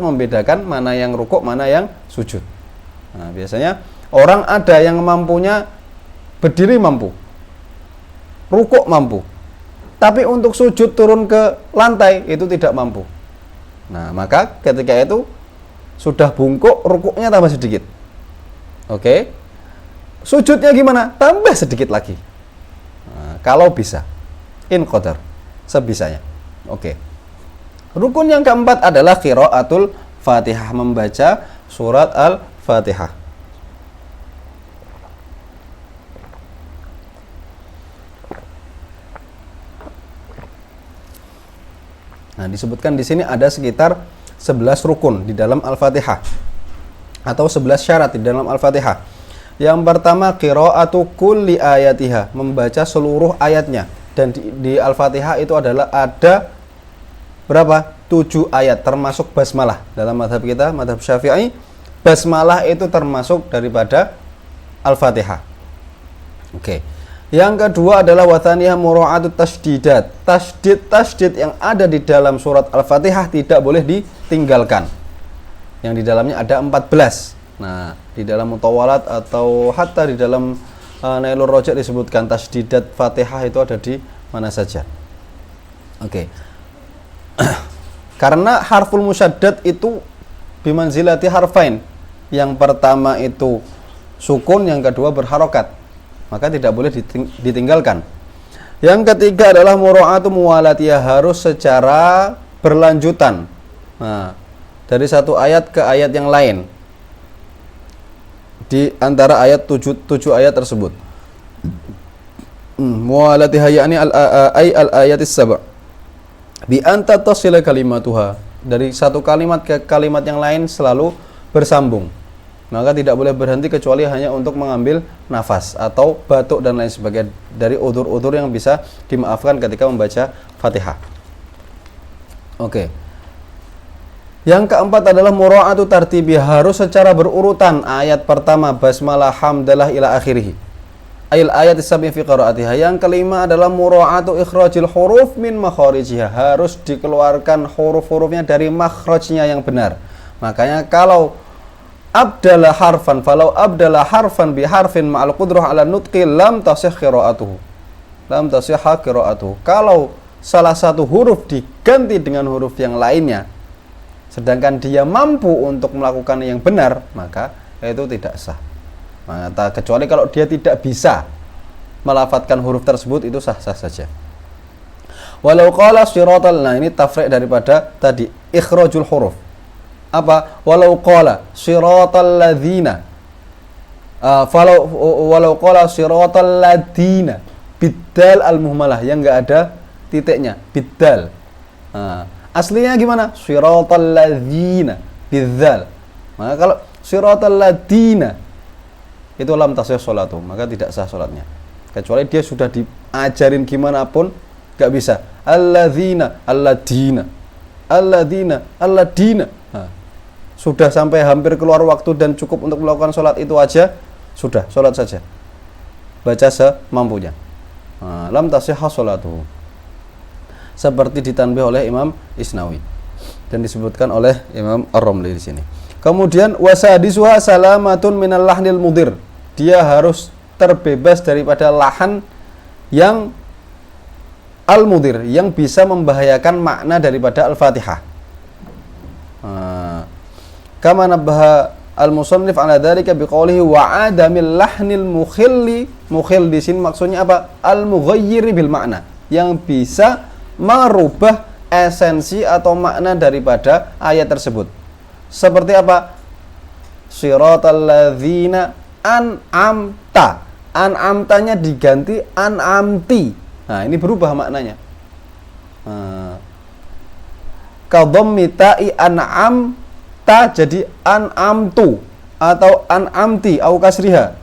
membedakan mana yang rukuk, mana yang sujud. Nah, biasanya orang ada yang mampunya berdiri mampu, rukuk mampu, tapi untuk sujud turun ke lantai itu tidak mampu. Nah, maka ketika itu sudah bungkuk, rukuknya tambah sedikit. Oke. Sujudnya gimana? Tambah sedikit lagi. Nah, kalau bisa. In qadar. Sebisanya. Oke. Rukun yang keempat adalah qiraatul Fatihah, membaca surat Al-Fatihah. Nah, disebutkan di sini ada sekitar 11 rukun di dalam Al-Fatihah atau 11 syarat di dalam Al-Fatihah. Yang pertama qiraatu kulli ayatiha, membaca seluruh ayatnya. Dan di Al-Fatihah itu adalah ada berapa? 7 ayat termasuk basmalah. Dalam mazhab kita, mazhab Syafi'i, basmalah itu termasuk daripada Al-Fatihah. Oke. Yang kedua adalah wathaniyah mura'atut tasdidat. Tasdid yang ada di dalam surat Al-Fatihah tidak boleh ditinggalkan. Yang di dalamnya ada 14. Nah, di dalam mutawalat atau hatta di dalam Nailur Rojak disebutkan tasdidat Fatihah itu ada di mana saja. Oke. Karena harful musyaddad itu bimanzilati harfain. Yang pertama itu sukun, yang kedua berharokat. Maka tidak boleh ditinggalkan. Yang ketiga adalah mura'atu muwalatiyah, harus secara berlanjutan. Nah, dari satu ayat ke ayat yang lain. Di antara ayat 7 ayat tersebut. Muwalatihha yakni al-ayatis sab'. Bi anta tasila kalimatuha. Dari satu kalimat ke kalimat yang lain selalu bersambung. Maka tidak boleh berhenti kecuali hanya untuk mengambil nafas atau batuk dan lain sebagainya dari udzur-udzur yang bisa dimaafkan ketika membaca Fatihah. Oke. Yang keempat adalah mura'atu tartibi, harus secara berurutan. Ayat pertama basmalah hamdalah ila akhirih. Ayat sab'i fi qiraatiha. Yang kelima adalah mura'atu ikhrajil huruf min makharijiha, harus dikeluarkan huruf-hurufnya dari makhrajnya yang benar. Makanya kalau abdala harfan falau abdala harfan bi harfin ma'al qudrah ala nutqi lam tasih qiraatuhu. Lam tasihha qiraatuhu. Kalau salah satu huruf diganti dengan huruf yang lainnya, sedangkan dia mampu untuk melakukan yang benar, maka itu tidak sah. Maka kecuali kalau dia tidak bisa melafadzkan huruf tersebut, itu sah-sah saja. Walau qala siratal, nah ini tafriq daripada tadi ikhrajul huruf. Apa? Walau qala siratal ladzina, walau qala siratal ladzina biddal al-muhmalah, yang enggak ada titiknya, biddal. Aslinya gimana? Siratal ladzina bidzal. Maka kalau siratal ladzina itu lam tasih sholatu, maka tidak sah sholatnya. Kecuali dia sudah diajarin gimana pun enggak bisa. Alladzina, alladina, alladzina, alladina. Sudah sampai hampir keluar waktu dan cukup untuk melakukan sholat itu aja, sudah sholat saja. Baca semampunya. Lam tasih sholatu. Seperti ditanbih oleh Imam Isnawi dan disebutkan oleh Imam Ar-Ramli di sini. Kemudian wasadisuha salamatun minal lahnil mudir. Dia harus terbebas daripada lahan yang al-mudir, yang bisa membahayakan makna daripada Al-Fatihah. Kama nabbaha al-musannif ala dzalika biqoulihi wa adamil lahnil mukhil di sini maksudnya apa? Al-mughayyir bil makna, yang bisa merubah esensi atau makna daripada ayat tersebut. Seperti apa? Siratal ladzina an'amta. An'amtanya diganti an'amti. Nah, ini berubah maknanya. Kadhammita'i an'amta jadi an'amtu atau an'amti au kasriha.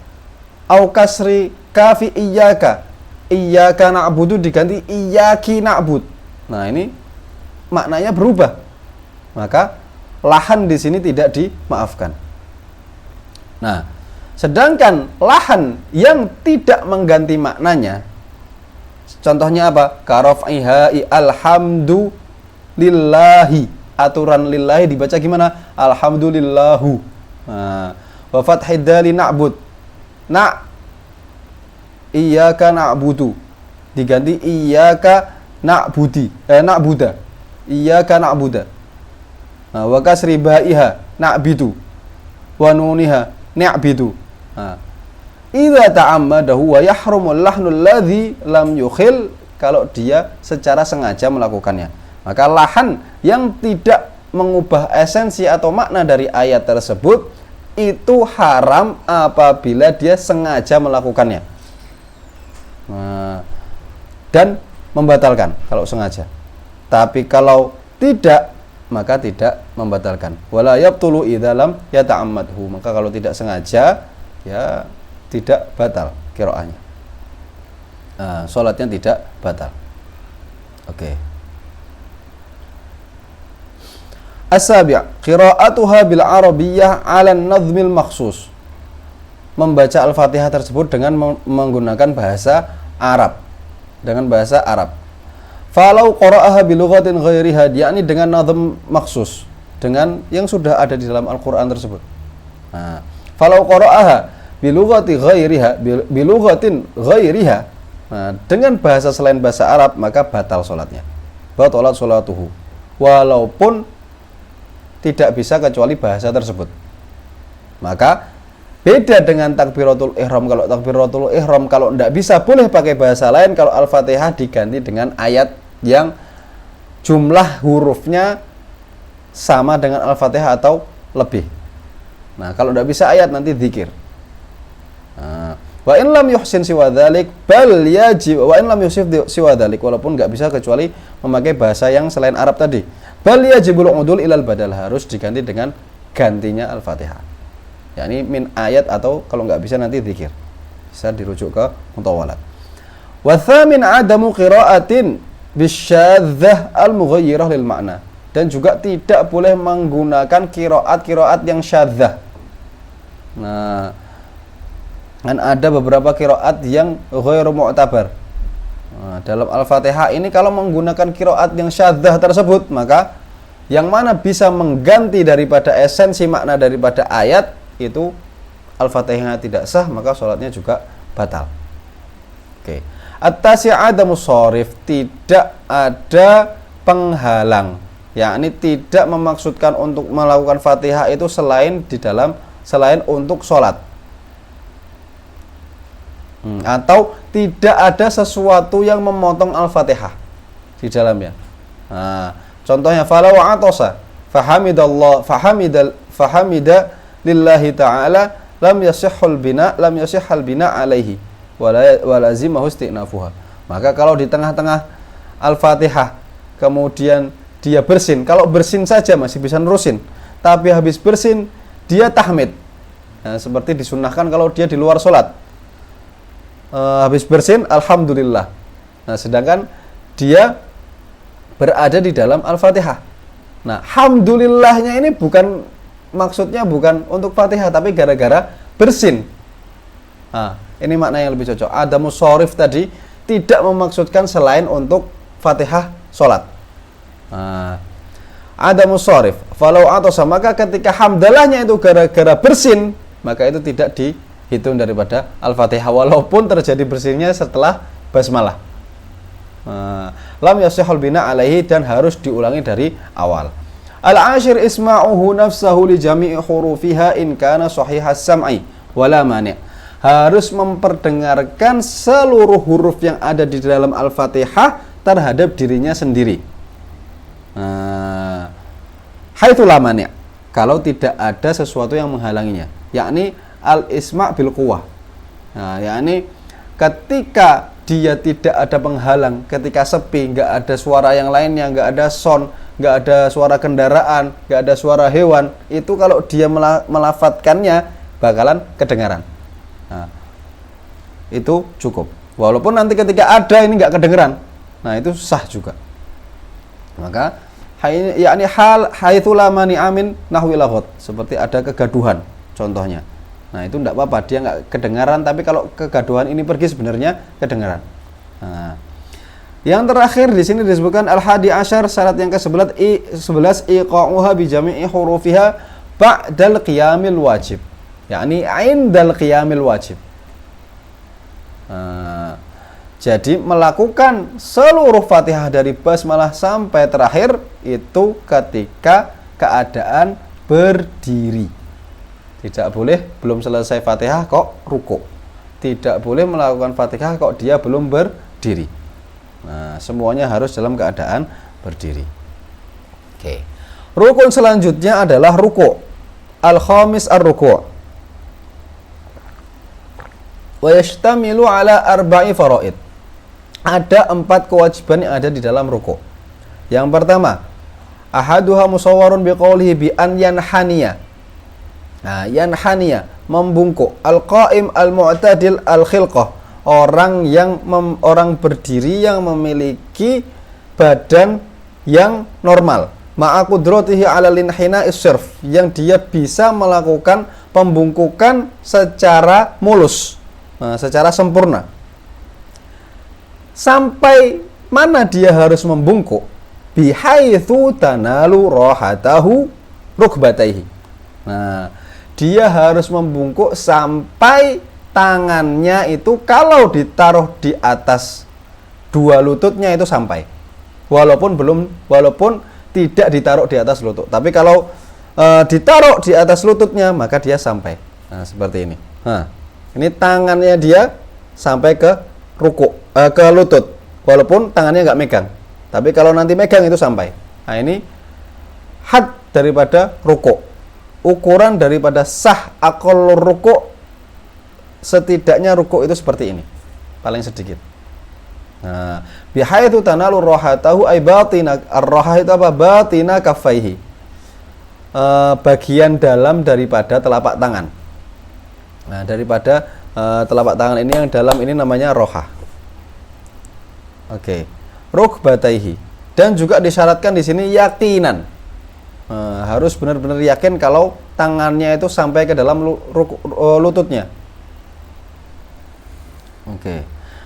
Au kasri kafi iyyaka. Iyyaka na'budu diganti iyyaki na'bud. Nah, ini maknanya berubah. Maka lahan di sini tidak dimaafkan. Nah, sedangkan lahan yang tidak mengganti maknanya, contohnya apa? Karaf'iha alhamdu lillahi. Aturan lillahi dibaca gimana? Alhamdulillahu. Nah, wa fathid dali na'bud. Iyyaka na'budu diganti iyyaka na'budi. Na'buda. Iyyaka na'buda. Nah, wa kasri ba'iha na'bidu. Wa nuniha na'bidu. Idza ta'ammadahu wa yahrumul lahnul ladzi lam yukhil, kalau dia secara sengaja melakukannya. Maka lahan yang tidak mengubah esensi atau makna dari ayat tersebut itu haram apabila dia sengaja melakukannya. Dan membatalkan kalau sengaja. Tapi kalau tidak, maka tidak membatalkan. Wala yabtulu idza lam yata'ammadhu. Maka kalau tidak sengaja, ya tidak batal qiraahnya. Salatnya tidak batal. Oke. As-sabi' qira'atuha bil arabiyyah 'ala an-nadhmil makhsus. Membaca Al-Fatihah tersebut dengan menggunakan bahasa Arab. Dengan bahasa Arab. Falau qara'aha bi lughatin ghairiha, yakni dengan nadhm maksus, dengan yang sudah ada di dalam Al-Qur'an tersebut. Nah, falau qara'aha bi lughati ghairiha bi lughatin ghairiha, nah, dengan bahasa selain bahasa Arab, maka batal salatnya. Batalat salatuhu. Walaupun tidak bisa kecuali bahasa tersebut. Maka beda dengan takbiratul ihram. Kalau takbiratul ihram kalau tidak bisa boleh pakai bahasa lain. Kalau Al-Fatihah diganti dengan ayat yang jumlah hurufnya sama dengan Al-Fatihah atau lebih. Nah, kalau tidak bisa ayat nanti dzikir. Wa in lam yuhsin siwa dzalik bal yajib wa in lam yusif siwa dzalik, walaupun nggak bisa kecuali memakai bahasa yang selain Arab tadi. Bal yajibul udul ilal badal, harus diganti dengan gantinya Al-Fatihah. Yakni min ayat atau kalau nggak bisa nanti dzikir. Bisa dirujuk ke mutawalat. Wa tsamin adamu qira'atin bisyadzah al-mughayyirah lil makna. Dan juga tidak boleh menggunakan qiraat yang syadzah. Nah, dan ada beberapa qiraat yang ghairu mu'tabar. Nah, dalam Al-Fatihah ini kalau menggunakan qiraat yang syadzah tersebut, maka yang mana bisa mengganti daripada esensi makna daripada ayat itu Al-Fatihah tidak sah, maka sholatnya juga batal. Oke. At-tasi' adamu sharif, tidak ada penghalang, yakni tidak memaksudkan untuk melakukan Fatihah itu selain untuk sholat. Atau tidak ada sesuatu yang memotong Al-Fatihah di dalamnya. Nah, contohnya falau atosa fahamida lillahi ta'ala lam yasihhal bina alaihi walazimahu isti'nafuha. Maka kalau di tengah-tengah Al-Fatihah kemudian dia bersin, kalau bersin saja masih bisa nerusin, tapi habis bersin dia tahmid. Nah, seperti disunnahkan kalau dia di luar sholat. Habis bersin alhamdulillah. Nah, sedangkan dia berada di dalam Al-Fatihah. Nah, alhamdulillahnya ini maksudnya bukan untuk Fatihah, tapi gara-gara bersin. Nah, ini makna yang lebih cocok. Adamus sharif tadi tidak memaksudkan selain untuk Fatihah sholat. Nah, adamus sharif falau atasa, maka ketika hamdalahnya itu gara-gara bersin, maka itu tidak dihitung daripada Al-Fatihah, walaupun terjadi bersinnya setelah basmalah. Lam yasihul bina alaihi, dan harus diulangi dari awal. Al-ashir isma'uhu nafsahu li jami'i hurufiha in kana sahihas sam'i wala mani'. Harus memperdengarkan seluruh huruf yang ada di dalam Al-Fatihah terhadap dirinya sendiri. Haitsu la mani', kalau tidak ada sesuatu yang menghalanginya, yakni al-isma' bil quwwah. Yakni ketika dia tidak ada penghalang, ketika sepi, nggak ada suara yang lainnya, nggak ada sound, nggak ada suara kendaraan, nggak ada suara hewan, itu kalau dia melafatkannya bakalan kedengaran. Itu cukup. Walaupun nanti ketika ada ini nggak kedengeran, nah itu sah juga. Maka yakni hal haitsu la mani'a min nahwi laghot, seperti ada kegaduhan contohnya. Nah itu tidak apa-apa, dia nggak kedengaran, tapi kalau kegaduhan ini pergi sebenarnya kedengaran. Yang terakhir di sini disebutkan al-hadi asyar, syarat yang ke-11 iqa'uha bi jami'i hurufiha ba'dal qiyamil wajib, yakni indal qiyamil wajib. Jadi melakukan seluruh Fatihah dari basmalah sampai terakhir itu ketika keadaan berdiri. Tidak boleh belum selesai Fatihah kok ruku. Tidak boleh melakukan Fatihah kok dia belum berdiri. Semuanya harus dalam keadaan berdiri. Oke. Rukun selanjutnya adalah ruku. Al-khamis ar-ruku'. Wa yashtamilu ala arba'i faraid. Ada 4 kewajiban yang ada di dalam ruku'. Yang pertama, ahaduha musawwarun biqaulihi bi an yanhaniya. Yanhaniya, membungkuk. Al-qaim al-mu'tadil al-khilqah, orang berdiri yang memiliki badan yang normal. Ma'a qudratihi 'ala linhina is-sirf, yang dia bisa melakukan pembungkukan secara mulus, secara sempurna. Sampai mana dia harus membungkuk? Bihaitsu tanalu rahatahu rukbataihi. Dia harus membungkuk sampai tangannya itu kalau ditaruh di atas 2 lututnya itu sampai. Walaupun tidak ditaruh di atas lutut. Tapi kalau ditaruh di atas lututnya maka dia sampai. Seperti ini. Ini tangannya dia sampai ke ke lutut. Walaupun tangannya nggak megang. Tapi kalau nanti megang itu sampai. Ini had daripada ruku'. Ukuran daripada sah aqall ruku', setidaknya ruku' itu seperti ini, paling sedikit. Bihaitsu tanalu rahatahu ay batina, ar-rahah itu apa? Batina kaffaihi, bagian dalam daripada telapak tangan. Daripada telapak tangan ini yang dalam ini namanya rohah. Rukbataihi, dan juga disyaratkan di sini yakinan. Harus benar-benar yakin kalau tangannya itu sampai ke dalam lututnya.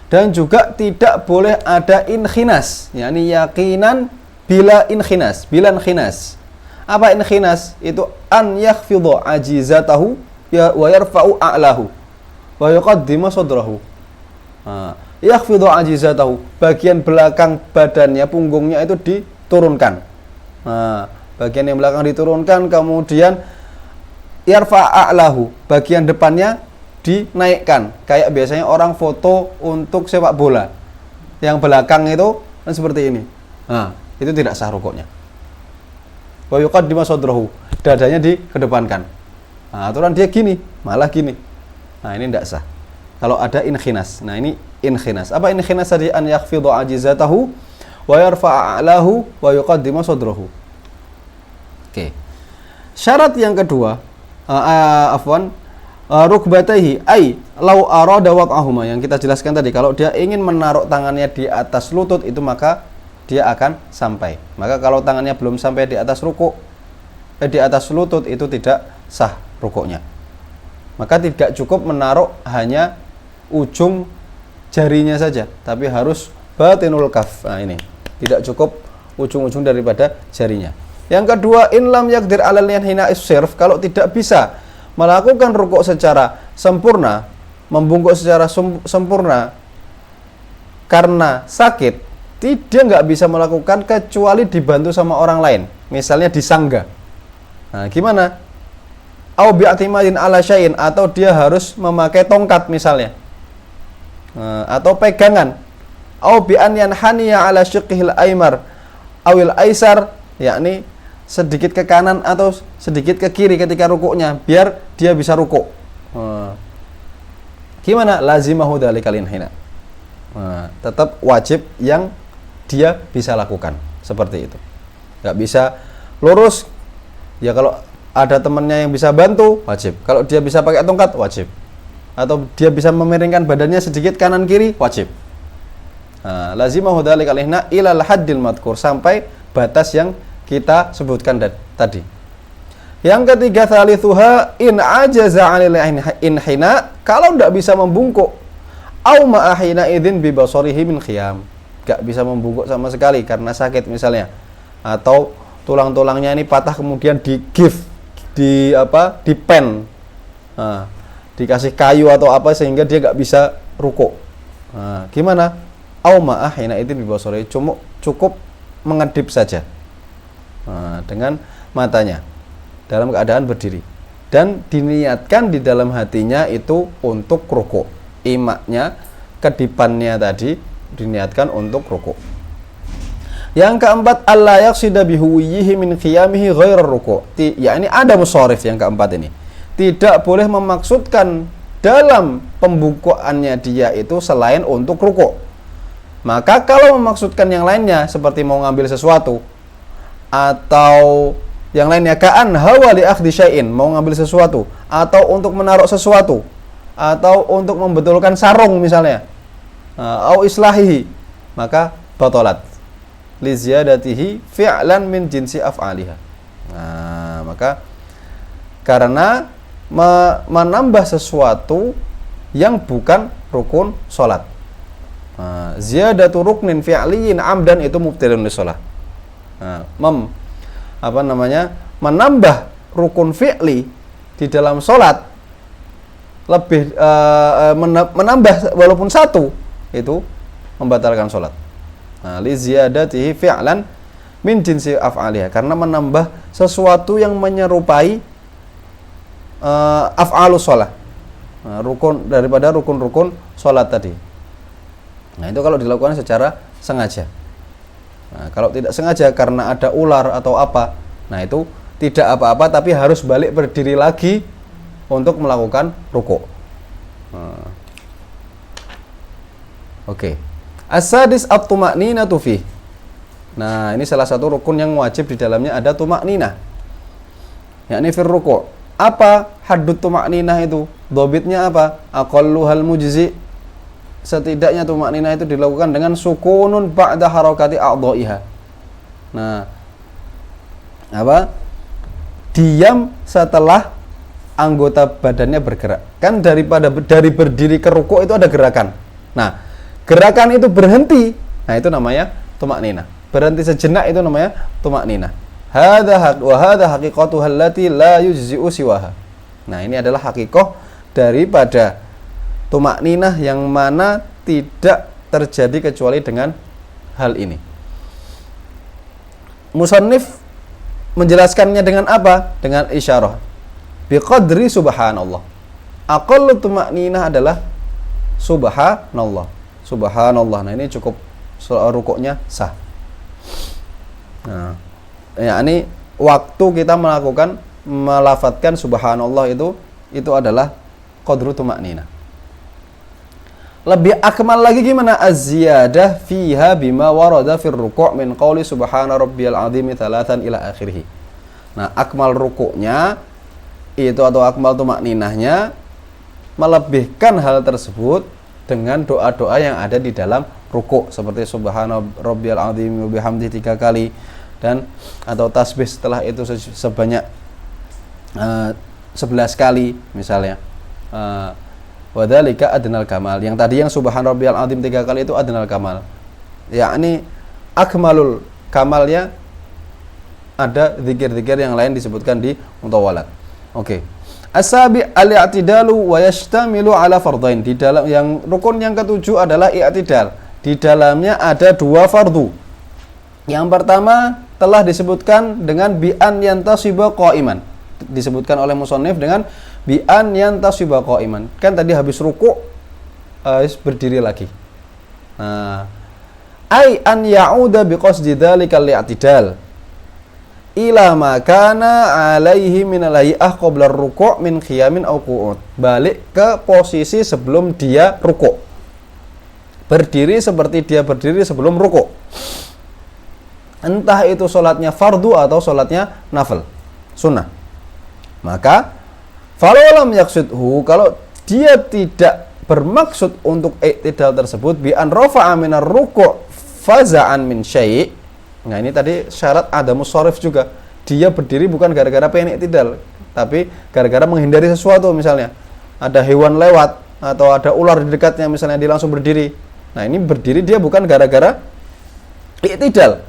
Dan juga tidak boleh ada inkhinas, yakni yakinan bila inkhinas, Apa inkhinas? Itu an yakhfidhu ajizatahu wa yarfa'u a'lahu wa yuqaddimu sadrahu. Yakhfidhu ajizatahu, bagian belakang badannya, punggungnya itu diturunkan. Bagian yang belakang diturunkan, kemudian yarfa'a'lahu, bagian depannya dinaikkan. Kayak biasanya orang foto untuk sepak bola, yang belakang itu kan seperti ini. Itu tidak sah rukuknya. Wa yuqaddimu sadrahu, dadanya dikedepankan. Aturan dia gini, malah gini. Ini tidak sah. Kalau ada inkhinas. Ini inkhinas. Apa inkhinas tadi? An yakhfidhu ajizatahu wa yarfa'a'lahu wa yuqaddimu sadrahu. Syarat yang kedua, rukbataihi ay lau arada waq'ahuma, yang kita jelaskan tadi, kalau dia ingin menaruh tangannya di atas lutut itu maka dia akan sampai. Maka kalau tangannya belum sampai di atas di atas lutut itu tidak sah rukuknya. Maka tidak cukup menaruh hanya ujung jarinya saja, tapi harus batinul kaf. Ini tidak cukup ujung-ujung daripada jarinya. Yang kedua, in lam yaqdir 'alal yanhina is-sirf, kalau tidak bisa melakukan rukuk secara sempurna, membungkuk secara sempurna karena sakit, dia nggak bisa melakukan kecuali dibantu sama orang lain, misalnya disangga. Nah, gimana? Au bi'timadin ala syai'in, atau dia harus memakai tongkat misalnya. Atau pegangan. Au bi an yanhaniya ala syiqqihil aymar awil aisar, yakni sedikit ke kanan atau sedikit ke kiri ketika rukuknya biar dia bisa rukuk. Gimana? Lazimahu dzalikal inhina. Tetap wajib yang dia bisa lakukan seperti itu. Nggak bisa lurus, ya kalau ada temannya yang bisa bantu, wajib. Kalau dia bisa pakai tongkat, wajib. Atau dia bisa memiringkan badannya sedikit kanan kiri, wajib. Lazimahu dzalikal inhina ilal haddil madkur, sampai batas yang kita sebutkan tadi. Yang ketiga, tsalitsuha in ajaza 'anil inhina, kalau tidak bisa membungkuk, au ma'ahina idzin bi basarihi min khiyam, enggak bisa membungkuk sama sekali karena sakit misalnya, atau tulang-tulangnya ini patah kemudian dipen, dikasih kayu atau apa sehingga dia enggak bisa rukuk. Gimana? Au ma'ahina idzin bi basarihi, cukup mengedip saja dengan matanya dalam keadaan berdiri, dan diniatkan di dalam hatinya itu untuk rukuk. Imaknya, kedipannya tadi diniatkan untuk rukuk. Yang keempat, alla yaqsida bihuwihi min qiyamihi ghairar rukuk. Ya, ini ada musharif yang keempat ini. Tidak boleh memaksudkan dalam pembungkuannya dia itu selain untuk rukuk. Maka kalau memaksudkan yang lainnya seperti mau ngambil sesuatu atau yang lainnya, ka'an hawa li akhdhi syai'in, mau ngambil sesuatu atau untuk menaruh sesuatu atau untuk membetulkan sarung misalnya, au islahihi, maka batalat li ziyadatihi fi'lan min jinsi af'aliha. Maka karena menambah sesuatu yang bukan rukun salat. Ziyadatu ruknin fi'liyin amdan itu mubtilun lis-shalah. Menambah rukun fi'li di dalam sholat lebih menambah walaupun satu itu membatalkan sholat. Li ziyadatihi fi'lan min jinsi af'aliha, karena menambah sesuatu yang menyerupai af'alus sholat, rukun daripada rukun-rukun sholat tadi. Nah, itu kalau dilakukan secara sengaja. Kalau tidak sengaja karena ada ular atau apa, nah itu tidak apa-apa, tapi harus balik berdiri lagi untuk melakukan rukuk. Oke. As-sadis at-tuma'ninatu fi. Nah, ini salah satu rukun yang wajib di dalamnya ada tuma'ninah. Yakni fir rukuk. Apa haddut tuma'ninah itu? Dhabitnya apa? Aqalluhal mujzi. Setidaknya tuma'ninah itu dilakukan dengan sukunun ba'da harakati a'dha'iha. Nah, apa? Diam setelah anggota badannya bergerak. Kan dari berdiri ke rukuk itu ada gerakan. Nah, gerakan itu berhenti. Nah, itu namanya tuma'ninah. Berhenti sejenak itu namanya tuma'ninah. Hadza haqiqatuha allati la yujzi'u siwaha. Nah, ini adalah hakikoh daripada tuma'ninah yang mana tidak terjadi kecuali dengan hal ini. Musannif menjelaskannya dengan apa? Dengan isyarah. Biqadri subhanallah. Aqallu tuma'ninah adalah subhanallah. Subhanallah. Nah, ini cukup rukuknya sah. Nah, ini waktu kita melafadzkan subhanallah itu adalah qadru tuma'ninah. Lebih akmal lagi gimana? Az-ziyadah fiha bima warada fir ruku' min qawli subhana rabbiyal azim thalathan ila akhirih. Nah, akmal rukuknya itu atau akmal tuma'ninahnya melebihkan hal tersebut dengan doa-doa yang ada di dalam rukuk seperti subhana rabbiyal azim wa bihamdihi 3 kali, dan atau tasbih setelah itu sebanyak 11 kali misalnya. Wadzalika adnal kamal. Yang tadi yang subhan rabbiyal azim 3 kali itu adnal kamal. Yakni akmalul kamalnya ada zikir-zikir yang lain disebutkan di mutawalat. Oke. As-sabi al-i'tidalu wa yashtamilu ala fardhain. Di dalam yang rukun yang ketujuh adalah i'tidal, di dalamnya ada dua fardu. Yang pertama telah disebutkan dengan bi'an yantasiba qa'iman. Disebutkan oleh musannif dengan bi'an yantasiba qa'iman. Kan tadi habis ruku' berdiri lagi. Nah, ai an ya'uda biqasdi dzalikal i'tidal ila ma kana alaihi min al-hay'ah qabla ar-ruku' min khiyamin aw qu'ud. Balik ke posisi sebelum dia ruku'. Berdiri seperti dia berdiri sebelum ruku'. Entah itu sholatnya fardu atau sholatnya nafil, sunnah. Maka falau lam yaqsidhu, kalau dia tidak bermaksud untuk i'tidal tersebut, bi an rafa'a minar ruku' faza'an min syai'. Nah, ini tadi syarat adamus sharif juga. Dia berdiri bukan gara-gara pengen i'tidal, tapi gara-gara menghindari sesuatu, misalnya ada hewan lewat atau ada ular di dekatnya, misalnya dia langsung berdiri. Nah, ini berdiri dia bukan gara-gara i'tidal,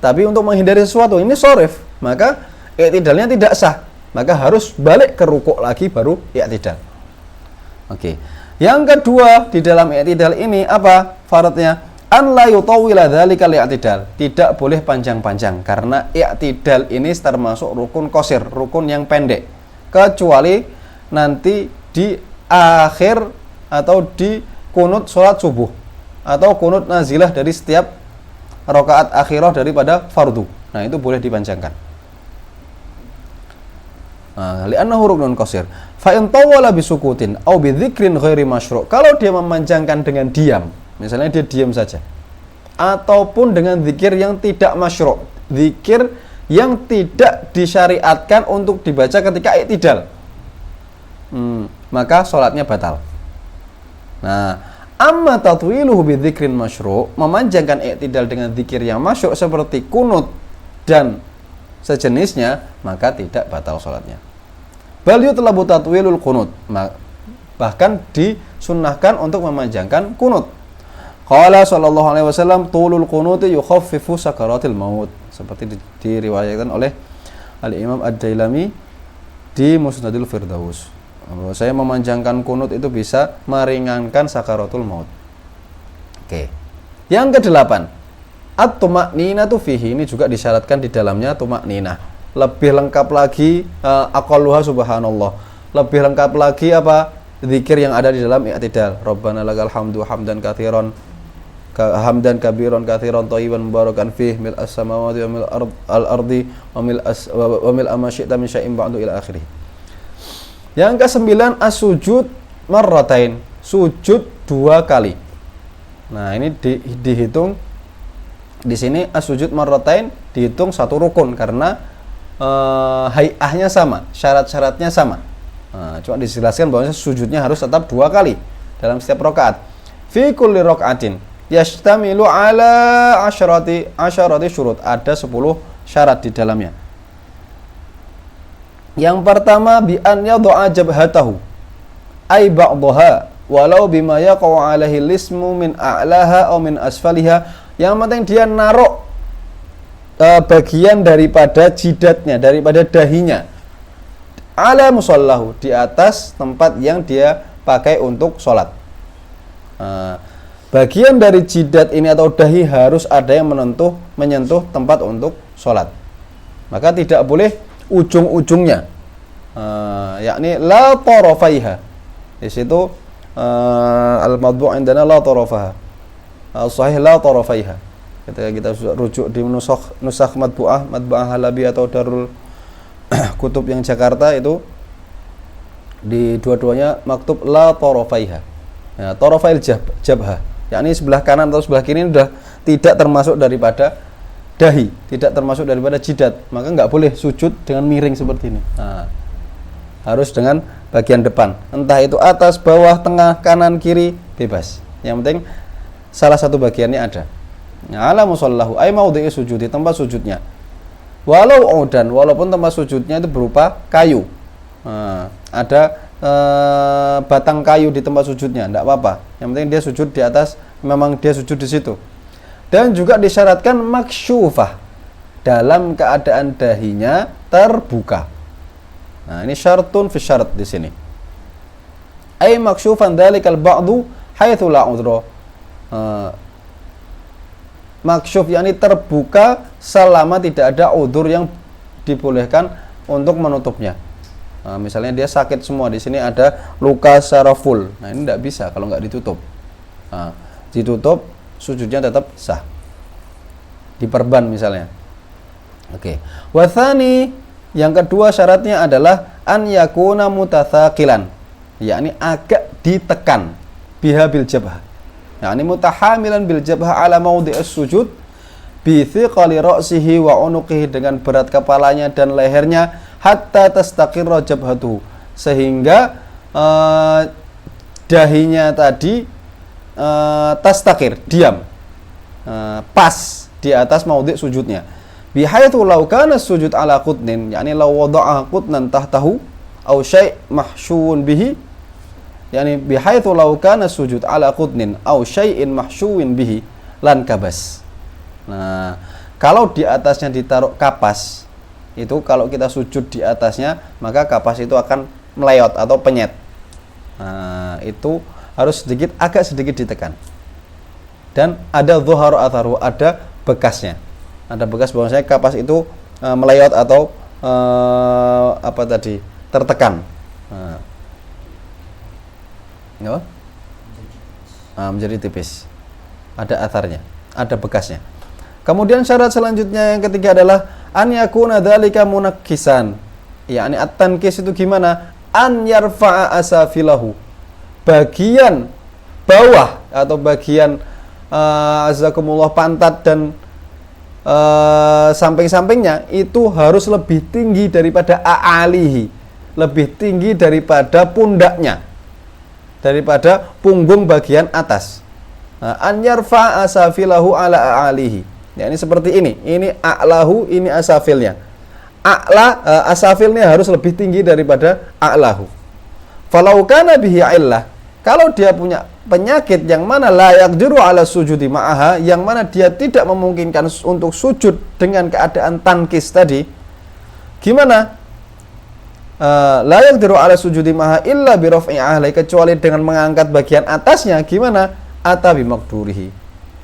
tapi untuk menghindari sesuatu. Ini sharif, maka i'tidalnya tidak sah. Maka harus balik ke rukuk lagi baru i'tidal. Oke. Yang kedua, di dalam i'tidal ini apa syaratnya? An la yutawwila dzalika i'tidal. Tidak boleh panjang-panjang, karena i'tidal ini termasuk rukun qasir, rukun yang pendek. Kecuali nanti di akhir atau di kunut salat subuh atau kunut nazilah dari setiap rakaat akhirah daripada fardu. Nah, itu boleh dipanjangkan. Li'annahu ruknun qasir. Fa in tawwala bisukutin aw bidzikrin ghairi masyru'. Kalau dia memanjangkan dengan diam, misalnya dia diam saja, ataupun dengan zikir yang tidak masyru', zikir yang tidak disyariatkan untuk dibaca ketika i'tidal, maka sholatnya batal. Nah, amma tatwiluhu bidzikrin masyru', memanjangkan i'tidal dengan zikir yang masyru' seperti kunut dan sejenisnya, maka tidak batal sholatnya. Bal yutlabu tatwilul kunut, bahkan disunnahkan untuk memanjangkan kunut. Qala sallallahu alaihi wasallam tulul qunuti yukhaffifu sakaratil maut, seperti diriwayatkan oleh Al-Imam Ad-Dailami di Musnadul Firdaus. Saya memanjangkan kunut itu bisa meringankan sakaratul maut. Oke. Yang kedelapan, at-tuma'ninatu fihi, ini juga disyaratkan di dalamnya tuma'ninah. Lebih lengkap lagi aqalluha subhanallah. Lebih lengkap lagi apa? Zikir yang ada di dalam i'tidal. Rabbana lakal hamdu hamdan katsiran hamdan kabiran katsiran thayyiban mubarakan fih mil as-samawati wa mil al-ardi wa mil ma syi'ta min syai'in ba'du ila akhirih. Yang ke-9, as-sujud marratain, sujud 2 kali. Nah, ini dihitung di sini as-sujud marratain dihitung satu rukun karena hay'ahnya sama, syarat-syaratnya sama. Nah, cuma dijelaskan bahwa sujudnya harus tetap 2 kali dalam setiap rakaat. Fi kulli raka'atin yashtamilu ala asyarati syurut. Ada 10 syarat di dalamnya. Yang pertama, bi an yad'a jabhatahu ay ba'daha walau bima yaqa'u alaihi lismu min a'laha aw min asfaliha. Yang penting dia naruh bagian daripada jidatnya, daripada dahinya, ala musallahu, di atas tempat yang dia pakai untuk sholat. Bagian dari jidat ini atau dahi harus ada yang menyentuh tempat untuk sholat. Maka tidak boleh ujung-ujungnya, yakni la tarafaiha. Di situ al-madbu' indana la tarafaha, sahih la tarafaiha. Ketika kita rujuk di nusakh madbu'ah Halabi atau Darul Kutub yang Jakarta, itu di dua-duanya maktub la tarafaiha. Ya, tarafail jabhah, yakni sebelah kanan atau sebelah kiri ini sudah tidak termasuk daripada dahi, tidak termasuk daripada jidat. Maka nggak boleh sujud dengan miring seperti ini. Nah, harus dengan bagian depan, entah itu atas, bawah, tengah, kanan, kiri, bebas. Yang penting salah satu bagiannya ada. Ala musallahu ay maudhi'i sujudi, tempat sujudnya. Walau udan, walaupun tempat sujudnya itu berupa kayu. Ada batang kayu di tempat sujudnya, tidak apa-apa. Yang penting dia sujud di atas, memang dia sujud di situ. Dan juga disyaratkan maksyufah, dalam keadaan dahinya terbuka. Nah, ini syartun fi syarat di sini. Ay maksyufan dzalikal ba'du haitsu la udhra. maksyuf yakni terbuka selama tidak ada udzur yang dibolehkan untuk menutupnya. Nah, misalnya dia sakit semua, di sini ada luka secara full. Nah, ini tidak bisa kalau nggak ditutup. Nah, ditutup sujudnya tetap sah. Diperban misalnya. Oke. Wathani, yang kedua syaratnya adalah an yakuna mutatsaqilan, yakni agak ditekan biha bil jabhah. Yakni mutahamilan bil jabhah ala maudhi'is sujud bi thiqali ra'sihi wa unuqihi, dengan berat kepalanya dan lehernya, hatta tastaqirra jabhatuhu, sehingga dahinya tadi tastaqir, diam, pas di atas maudhi' sujudnya. Bihaitsu law kana sujud ala qutnin, yakni law wada'a qutnan tahtahu aw syai' mahsyuun bihi, yakni bihaitsu law kana sujud ala qutnin aw syai'in mahsyuun bihi lan kabas. Nah, kalau di atasnya ditaruh kapas, itu kalau kita sujud di atasnya, maka kapas itu akan meleyot atau penyet. Nah, itu harus agak sedikit ditekan. Dan ada dhuharu atharu, ada bekasnya. Ada bekas bahwasanya kapas itu meleyot atau tertekan. Menjadi tipis. Ada atharnya, ada bekasnya. Kemudian syarat selanjutnya yang ketiga adalah an yakuna dzalika munakkisan. Yakni at-tankis itu gimana? An yarfa'a asafilahu. Bagian bawah atau bagian azakumullah pantat dan samping-sampingnya itu harus lebih tinggi daripada a'alihi, lebih tinggi daripada pundaknya, daripada punggung bagian atas. An yarfa'a asafilahu ala a'alihi. Ya, ini seperti ini a'lahu, ini asafilnya. Asafilnya harus lebih tinggi daripada a'lahu. Falau kana bihi illah, kalau dia punya penyakit yang mana la yaqdiru ala sujudi ma'aha, yang mana dia tidak memungkinkan untuk sujud dengan keadaan tankis tadi, gimana? La yaqdiru ala sujudi ma'aha illa bi raf'i ahli, kecuali dengan mengangkat bagian atasnya, gimana? Ata bi maqdurihi,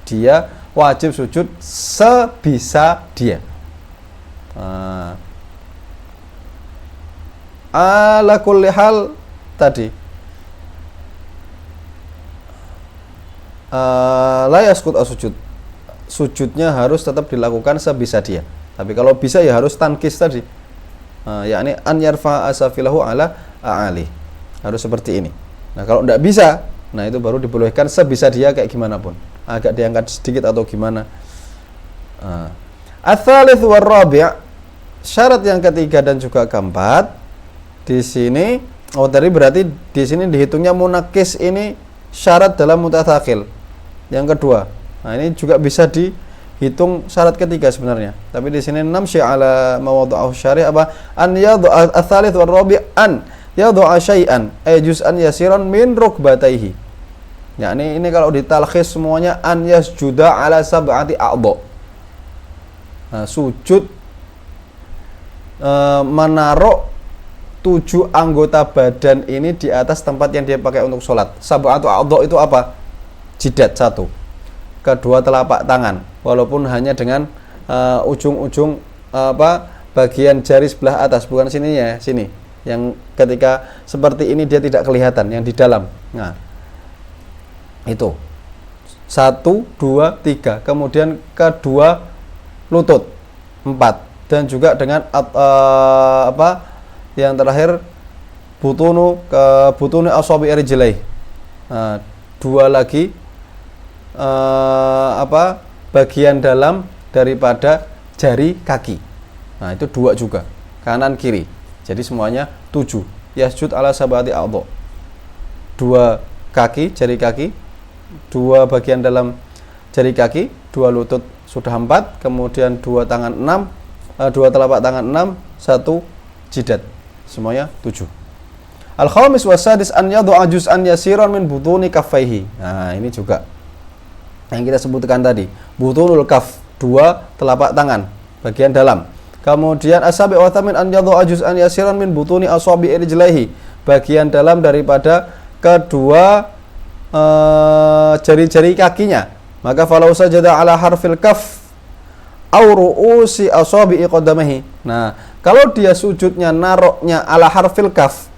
dia wajib sujud sebisa dia. Ala kulli hal tadi la yaskut as-sujud, sujudnya harus tetap dilakukan sebisa dia. Tapi kalau bisa ya harus tankis tadi, yakni an yarfa asafilahu ala a'ali, harus seperti ini. Nah, kalau tidak bisa, nah itu baru dibolehkan sebisa dia kayak gimana pun, agak diangkat sedikit atau gimana. Ats-tsalits war rabi', syarat yang ketiga dan juga keempat di sini. Tadi berarti di sini dihitungnya munakkis, ini syarat dalam mutatsaqil. Yang kedua, nah ini juga bisa dihitung syarat ketiga sebenarnya. Tapi di sini namsy ala mawadhu'ahu syari' apa? An yadhu'a ats-tsalits war rabi' an yadhu'a syai'an ay juz'an yasiran min rukbatayhi. Ya, ini kalau ditalkhis semuanya an yasjuda ala sab'ati a'dha. Nah, sujud menaruh 7 anggota badan ini di atas tempat yang dia pakai untuk sholat. Sab'atu a'dha itu apa? Jidat 1, kedua telapak tangan, walaupun hanya dengan ujung-ujung bagian jari sebelah atas, bukan sininya, sini. Yang ketika seperti ini dia tidak kelihatan, yang di dalam. Nah, itu 1, 2, 3, kemudian kedua lutut 4, dan juga dengan yang terakhir butunu asabi rijlai. Nah, 2 lagi bagian dalam daripada jari kaki. Nah, itu 2 juga, kanan kiri. Jadi semuanya 7. Yasjud ala sab'ati a'dha. 2 kaki, jari kaki, 2 bagian dalam jari kaki, 2 lutut sudah 4, kemudian 2 tangan 6, 2 telapak tangan 6, 1 jidat. Semuanya 7. Al-khamis wasadis an yadhu'a juz'an yasiran min butuni kaffaihi. Nah, ini juga yang kita sebutkan tadi. Butunul kaf, 2 telapak tangan bagian dalam. Kemudian asabi wa thamin an yadhu'a juz'an yasiran min butuni asabi rijlaihi, bagian dalam daripada kedua jari-jari kakinya. Maka falau sajada ala harfil kaf au ru'usi asabi'i qadamihi. Nah, kalau dia sujudnya naroknya ala harfil kaf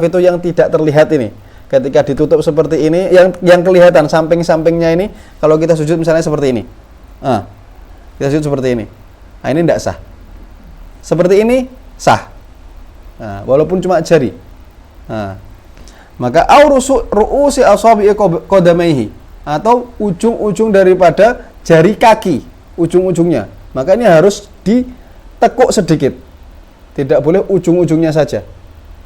itu yang tidak terlihat ini. Ketika ditutup seperti ini, yang kelihatan samping-sampingnya ini, kalau kita sujud misalnya seperti ini. Kita sujud seperti ini. Nah, ini tidak sah. Seperti ini sah. Nah, walaupun cuma jari. Nah, maka au ru'usi asabi'i qadamihi, atau ujung-ujung daripada jari kaki, ujung-ujungnya. Maka ini harus ditekuk sedikit. Tidak boleh ujung-ujungnya saja.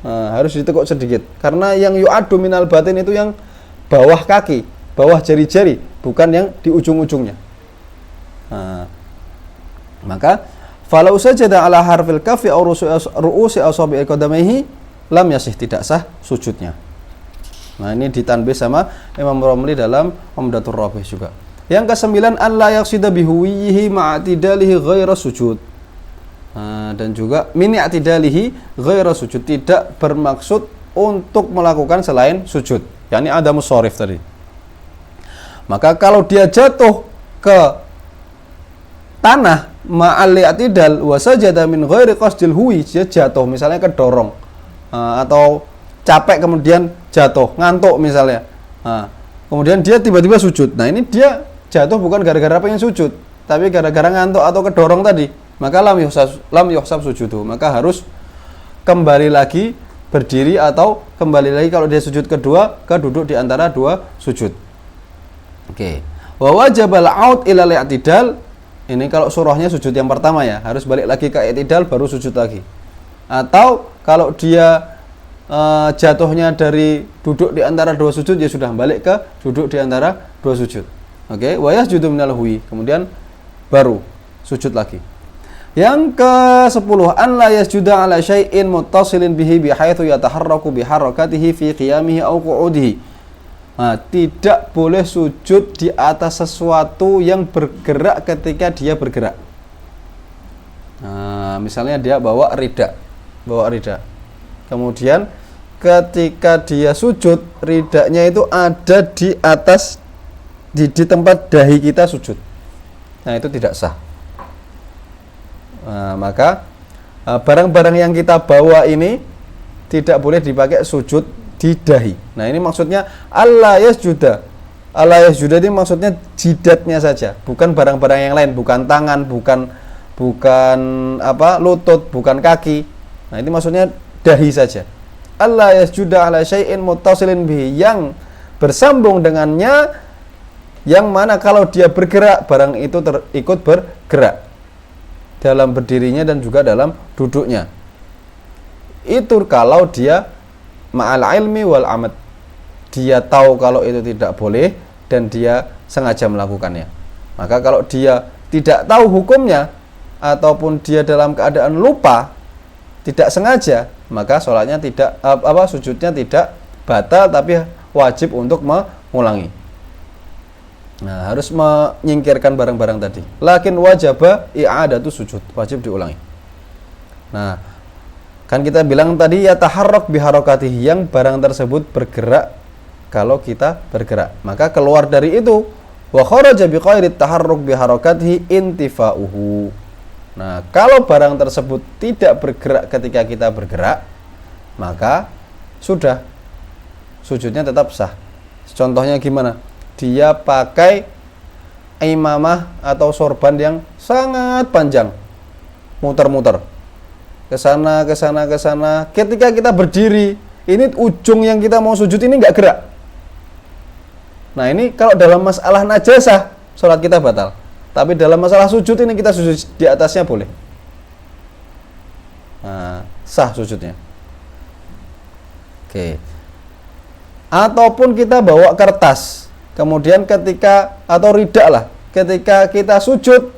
Harus ditekuk sedikit. Karena yang yu'addu minal batin itu yang bawah kaki, bawah jari-jari, bukan yang di ujung-ujungnya. Maka falau sajada ala harfil kafi aw ru'usi asabi'i qadamihi lam yasih, tidak sah sujudnya. Nah, ini ditanbih sama Imam Romli dalam Umdatur Rabih juga. Yang ke-9, an la yaqsida bihuwihi ma'atidalihi ghaira sujud. Dan juga min i'tidalihi ghaira sujud, tidak bermaksud untuk melakukan selain sujud. yakni adamus sharif tadi. Maka kalau dia jatuh ke tanah ma'al i'tidal wa sajada min ghairi qasdil huwi, dia jatuh misalnya kedorong atau capek kemudian jatuh, ngantuk misalnya. Kemudian dia tiba-tiba sujud. Nah, ini dia jatuh bukan gara-gara pengen sujud, tapi gara-gara ngantuk atau kedorong tadi. Maka lam yuhsab sujudu. Maka harus kembali lagi berdiri atau kembali lagi kalau dia sujud kedua ke duduk di antara dua sujud. Oke. Wa wajibal aud ila al-i'tidal. Ini kalau surahnya sujud yang pertama ya, harus balik lagi ke i'tidal baru sujud lagi. Atau kalau dia jatuhnya dari duduk di antara dua sujud, ya sudah balik ke duduk di antara dua sujud. Oke, wa yasjudu minal huwi, kemudian baru sujud lagi. Yang ke-10, an la yasjuda ala syai'in muttasilin bihi bihaitsu yataharraku biharakatihi fi qiyamihi aw qu'udihi. Nah, tidak boleh sujud di atas sesuatu yang bergerak ketika dia bergerak. Nah, misalnya dia bawa rida. Kemudian ketika dia sujud, ridanya itu ada di atas di tempat dahi kita sujud. Nah, itu tidak sah. Nah, maka barang-barang yang kita bawa ini tidak boleh dipakai sujud di dahi. Nah, ini maksudnya Allah yasjuda. Allah yasjuda ini maksudnya jidatnya saja, bukan barang-barang yang lain, bukan tangan, bukan lutut, bukan kaki. Nah, ini maksudnya dahi saja. Allah yasjuda ala syai'in muttasilin bihi, yang bersambung dengannya, yang mana kalau dia bergerak barang itu ikut bergerak dalam berdirinya dan juga dalam duduknya. Itu kalau dia ma'al ilmi wal amad, dia tahu kalau itu tidak boleh dan dia sengaja melakukannya. Maka kalau dia tidak tahu hukumnya ataupun dia dalam keadaan lupa, tidak sengaja, maka sholatnya tidak sujudnya tidak batal, tapi wajib untuk mengulangi. Nah, harus menyingkirkan barang-barang tadi. Lakin wajaba i'adatu sujud, wajib diulangi. Nah, kan kita bilang tadi ya taharrak biharakatihi, yang barang tersebut bergerak kalau kita bergerak. Maka keluar dari itu wa kharaja biqairi taharruk biharakatihi intifa'uhu. Nah, kalau barang tersebut tidak bergerak ketika kita bergerak, maka sudah sujudnya tetap sah. Contohnya gimana? Dia pakai imamah atau sorban yang sangat panjang, muter-muter ke sana. Ketika kita berdiri, ini ujung yang kita mau sujud ini nggak gerak. Nah, ini kalau dalam masalah najasah, sholat kita batal. Tapi dalam masalah sujud ini kita sujud di atasnya boleh. Nah, sah sujudnya. Oke. Ataupun kita bawa kertas, kemudian ketika atau rida lah, ketika kita sujud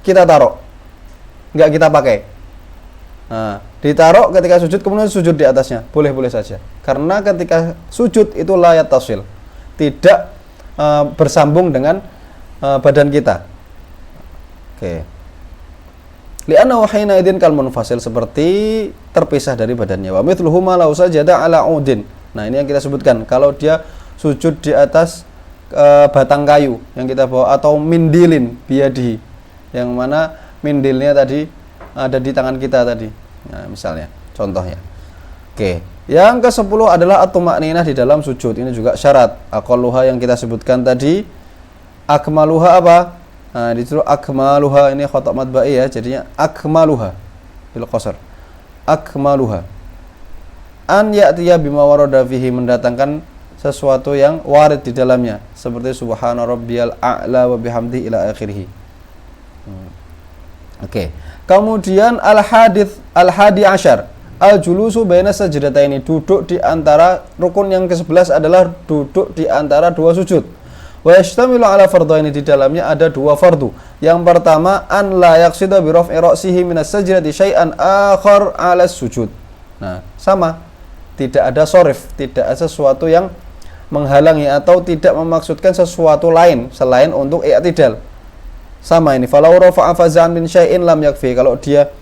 kita taruh, nggak kita pakai. Nah, ditaruh ketika sujud, kemudian sujud di atasnya, boleh-boleh saja. Karena ketika sujud itu la yattasil, tidak bersambung dengan badan kita. Oke. Li'annahu hina idzin kal munfasil, seperti terpisah dari badannya. Wa mithluhu ma law sajada ala udin. Nah, ini yang kita sebutkan. Kalau dia sujud di atas batang kayu yang kita bawa, atau mindilin biyadihi, yang mana mindilnya tadi ada di tangan kita tadi. Nah, misalnya contohnya. Oke. Yang ke-10 adalah at-tuma'ninah di dalam sujud. Ini juga syarat. Aqalluha yang kita sebutkan tadi. Akmaluha apa? Nah, ditulis akmaluha, ini khata' matba'i ya, jadinya akmaluha bil qasar. Akmaluha. An ya'tiya bima warada fihi, mendatangkan sesuatu yang warid di dalamnya, seperti subhana rabbiyal a'la wa bihamdihi ila akhirih. Oke. Kemudian al-hadi asyar, al-julusu baina sajdataini, duduk di antara, rukun yang ke-11 adalah duduk di antara dua sujud. Wa yashtamilu ala fardhaini, di dalamnya ada dua fardu. Yang pertama, an la yaqsida bi raf'i ra'sihi minas sajdati syai'an akhar 'ala sujud. Nah, sama. Tidak ada sorif, tidak ada sesuatu yang menghalangi atau tidak memaksudkan sesuatu lain selain untuk i'tidal. Sama ini, falau rafa'a faz'an min syai'in lam yakfi, kalau dia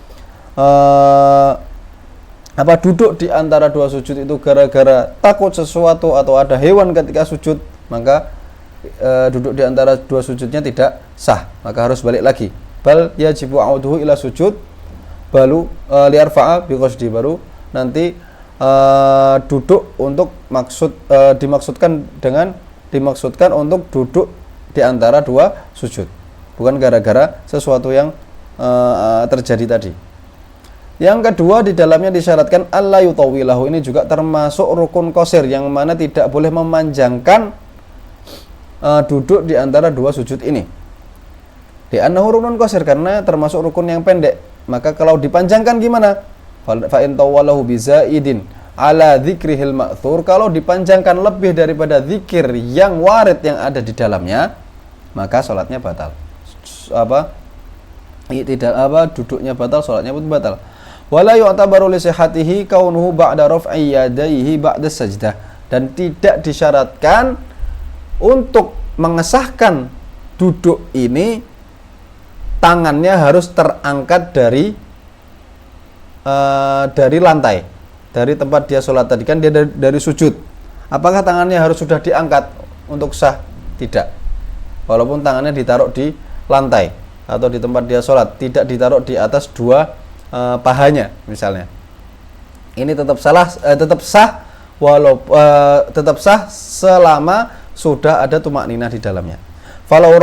duduk di antara dua sujud itu gara-gara takut sesuatu atau ada hewan ketika sujud, maka duduk di antara dua sujudnya tidak sah, maka harus balik lagi. Bal yajibu a'uduhu ila sujud balu liarfa'a bi qasdi, baru nanti duduk untuk dimaksudkan untuk duduk di antara dua sujud, bukan gara-gara sesuatu yang terjadi tadi. Yang kedua, di dalamnya disyaratkan alla yutawilahu, ini juga termasuk rukun qasir, yang mana tidak boleh memanjangkan duduk di antara dua sujud ini. Di annahu rukun qasir, karena termasuk rukun yang pendek, maka kalau dipanjangkan gimana? Fa in tawalahu bi zaidin ala dzikrihil ma'thur, kalau dipanjangkan lebih daripada zikir yang warid yang ada di dalamnya, maka salatnya batal. Duduknya batal, salatnya pun batal. Wala yu'tabaru li sihhatihi kaunuhu ba'da raf'i yadayhi ba'da sajdah, dan tidak disyaratkan untuk mengesahkan duduk ini tangannya harus terangkat dari lantai, dari tempat dia sholat tadi, kan dia dari sujud. Apakah tangannya harus sudah diangkat untuk sah? Tidak. Walaupun tangannya ditaruh di lantai atau di tempat dia sholat, tidak ditaruh di atas dua pahanya misalnya. Ini tetap sah tetap sah selama sudah ada tuma'ninah di dalamnya. Falau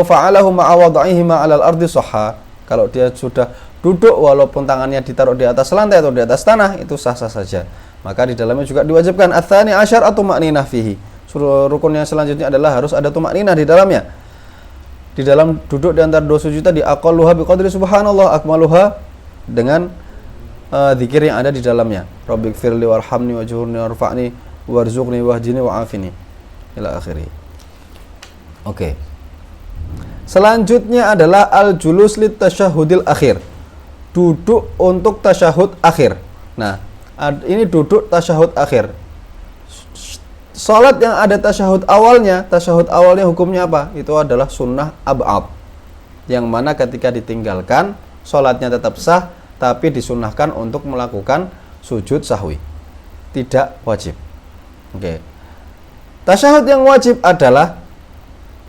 fa'alahu ma'a wad'ihi ma'alal ardi sahha, kalau dia sudah duduk walaupun tangannya ditaruh di atas lantai atau di atas tanah, itu sah-sah saja. Maka di dalamnya juga diwajibkan ats-tsani asyar at-tuma'ninah fihi. Rukun yang selanjutnya adalah harus ada tuma'ninah di dalamnya. Di dalam duduk di antara dua sujud tadi, aqalluha biqadri subhanallah, akmaluha dengan zikir yang ada di dalamnya. Rabbighfirli warhamni wajhurni warfa'ni warzuqni wahdini wa'afini ila akhirih. Oke. Selanjutnya adalah al-julus lit tasyahhudil akhir, duduk untuk tasyahud akhir. Nah, ini duduk tasyahud akhir. Salat yang ada tasyahud awalnya hukumnya apa? Itu adalah sunnah ab'ad, yang mana ketika ditinggalkan salatnya tetap sah, tapi disunnahkan untuk melakukan sujud sahwi, tidak wajib. Oke. Tasyahud yang wajib adalah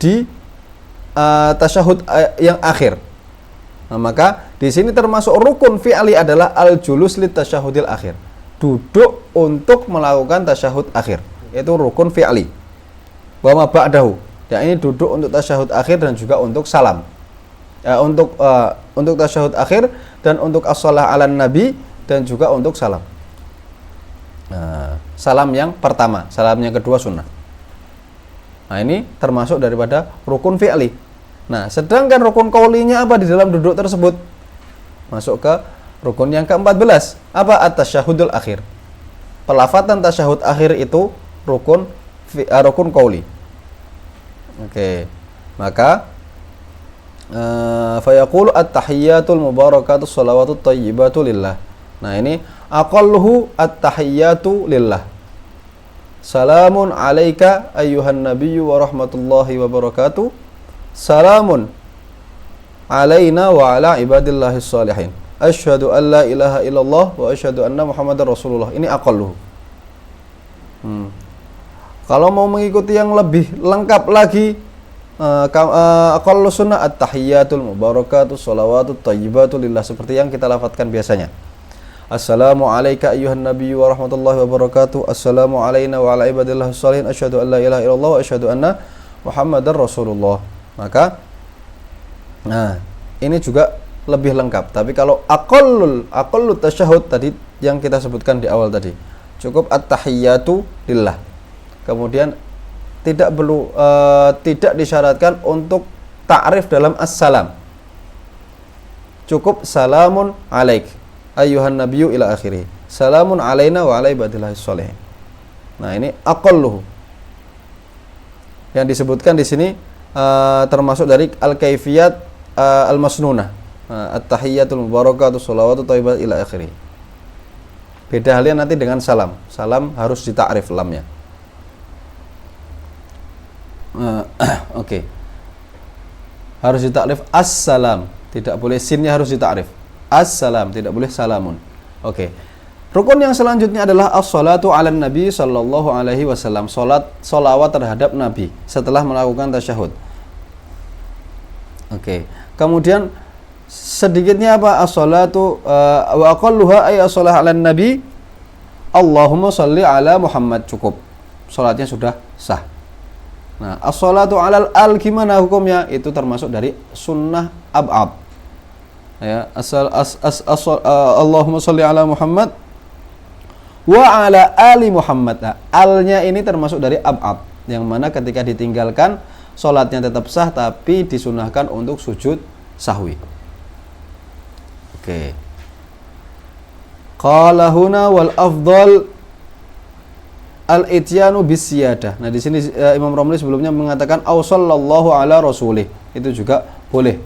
di tasyahud yang akhir. Nah, maka di sini termasuk rukun fi'li adalah al-julus lit tasyahudil akhir, duduk untuk melakukan tasyahud akhir, itu rukun fi'li. Wa ma ba'dahu, ya, ini duduk untuk tasyahud akhir dan juga untuk salam. Untuk tasyahud akhir dan untuk as-shalah 'alan nabi dan juga untuk salam. Nah, salam yang pertama, salam yang kedua sunnah. Nah, ini termasuk daripada rukun fi'li. Nah, sedangkan rukun qaulinya apa di dalam duduk tersebut? Masuk ke rukun yang ke-14. Apa? At-tasyahudul akhir. Pelafatan tasyahud akhir itu rukun qauli. Oke. Maka fayaqulu at-tahiyyatul mubarakatus shalawatut thayyibatu lillah. Nah, ini aqalluhu at-tahiyyatu lillah. Salamun alaika ayyuhan nabiyyu wa rahmatullahi wa barakatuh. Salamun alaina wa ala ibadillahis salihin. Asyhadu an la ilaha illallah wa asyhadu anna muhammadar rasulullah. Ini aqalluhu. Kalau mau mengikuti yang lebih lengkap lagi, aqallu sunnah at-tahiyyatul mubarakatus shalawatut thayyibatu lillah, seperti yang kita lafadzkan biasanya. Assalamu alayka ayyuhan nabiyyu wa rahmatullahi wa barakatuh. Assalamu alayna wa ala ibadillahis shalihin. Asyhadu an la ilaha illallah wa asyhadu anna Muhammadar Rasulullah. Maka ini juga lebih lengkap. Tapi kalau aqallu tasyahud tadi yang kita sebutkan di awal tadi, cukup at-tahiyyatu lillah. Kemudian tidak disyaratkan untuk ta'rif dalam as-salam. Cukup salamun alaik ayyuhan nabiyyu ila akhirih. Salamun alaina wa ala ibadillahis shalihin. Nah, ini aqalluhu. Yang disebutkan di sini termasuk dari al-kaifiyat al-masnunah. At-tahiyyatul mubarakatuh shalawatut thayyibat ila akhirih. Beda halnya nanti dengan salam. Salam harus ditakrif lamnya. Oke. Harus ditakrif as-salam, tidak boleh sinnya harus ditakrif. As-salam, tidak boleh salamun. Oke. Rukun yang selanjutnya adalah as-salatu 'alan nabi sallallahu alaihi wasallam. Sholawat terhadap nabi setelah melakukan tasyahud. Oke. Kemudian sedikitnya apa? As-salatu wa aqalluha ay as-salatu 'alan nabi Allahumma shalli ala Muhammad, cukup. Salatnya sudah sah. Nah, as-salatu 'alal al gimana hukumnya? Itu termasuk dari sunnah ab'ab. Ya, Allahumma shalli ala Muhammad wa ala ali Muhammad. Nah, alnya ini termasuk dari ab'ab, yang mana ketika ditinggalkan salatnya tetap sah, tapi disunahkan untuk sujud sahwi. Oke. Qala huna wal afdal al-ityanu bisyiyadah. Nah, di sini Imam Romli sebelumnya mengatakan au sallallahu ala rasulih. Itu juga boleh.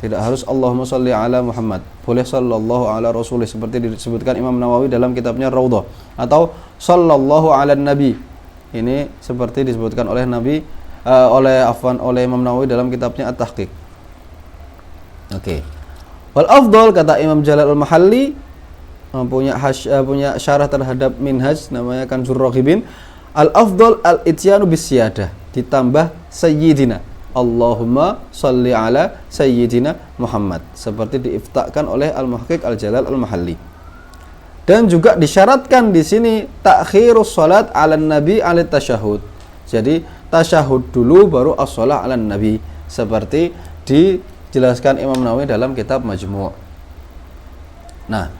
Tidak harus Allahumma shalli ala Muhammad, boleh sallallahu ala rasulih, seperti disebutkan Imam Nawawi dalam kitabnya Raudhah, atau sallallahu ala nabi. Ini seperti disebutkan oleh oleh Imam Nawawi dalam kitabnya At-Tahqiq. Oke. Wal afdal, kata Imam Jalal al-Mahalli, punya syarah terhadap Minhaj, namanya Kanzur Raghibin, al afdal al-ityanu bisyiyadah, ditambah sayyidina, Allahumma shalli ala sayyidina Muhammad, seperti diiftakkan oleh Al-Muhaqqiq Al-Jalal Al-Mahalli. Dan juga disyaratkan di sini takhirus salat 'alan nabi 'ala tasyahud. Jadi tasyahud dulu baru as-shalah 'alan nabi, seperti dijelaskan Imam Nawawi dalam kitab Majmu'. Nah,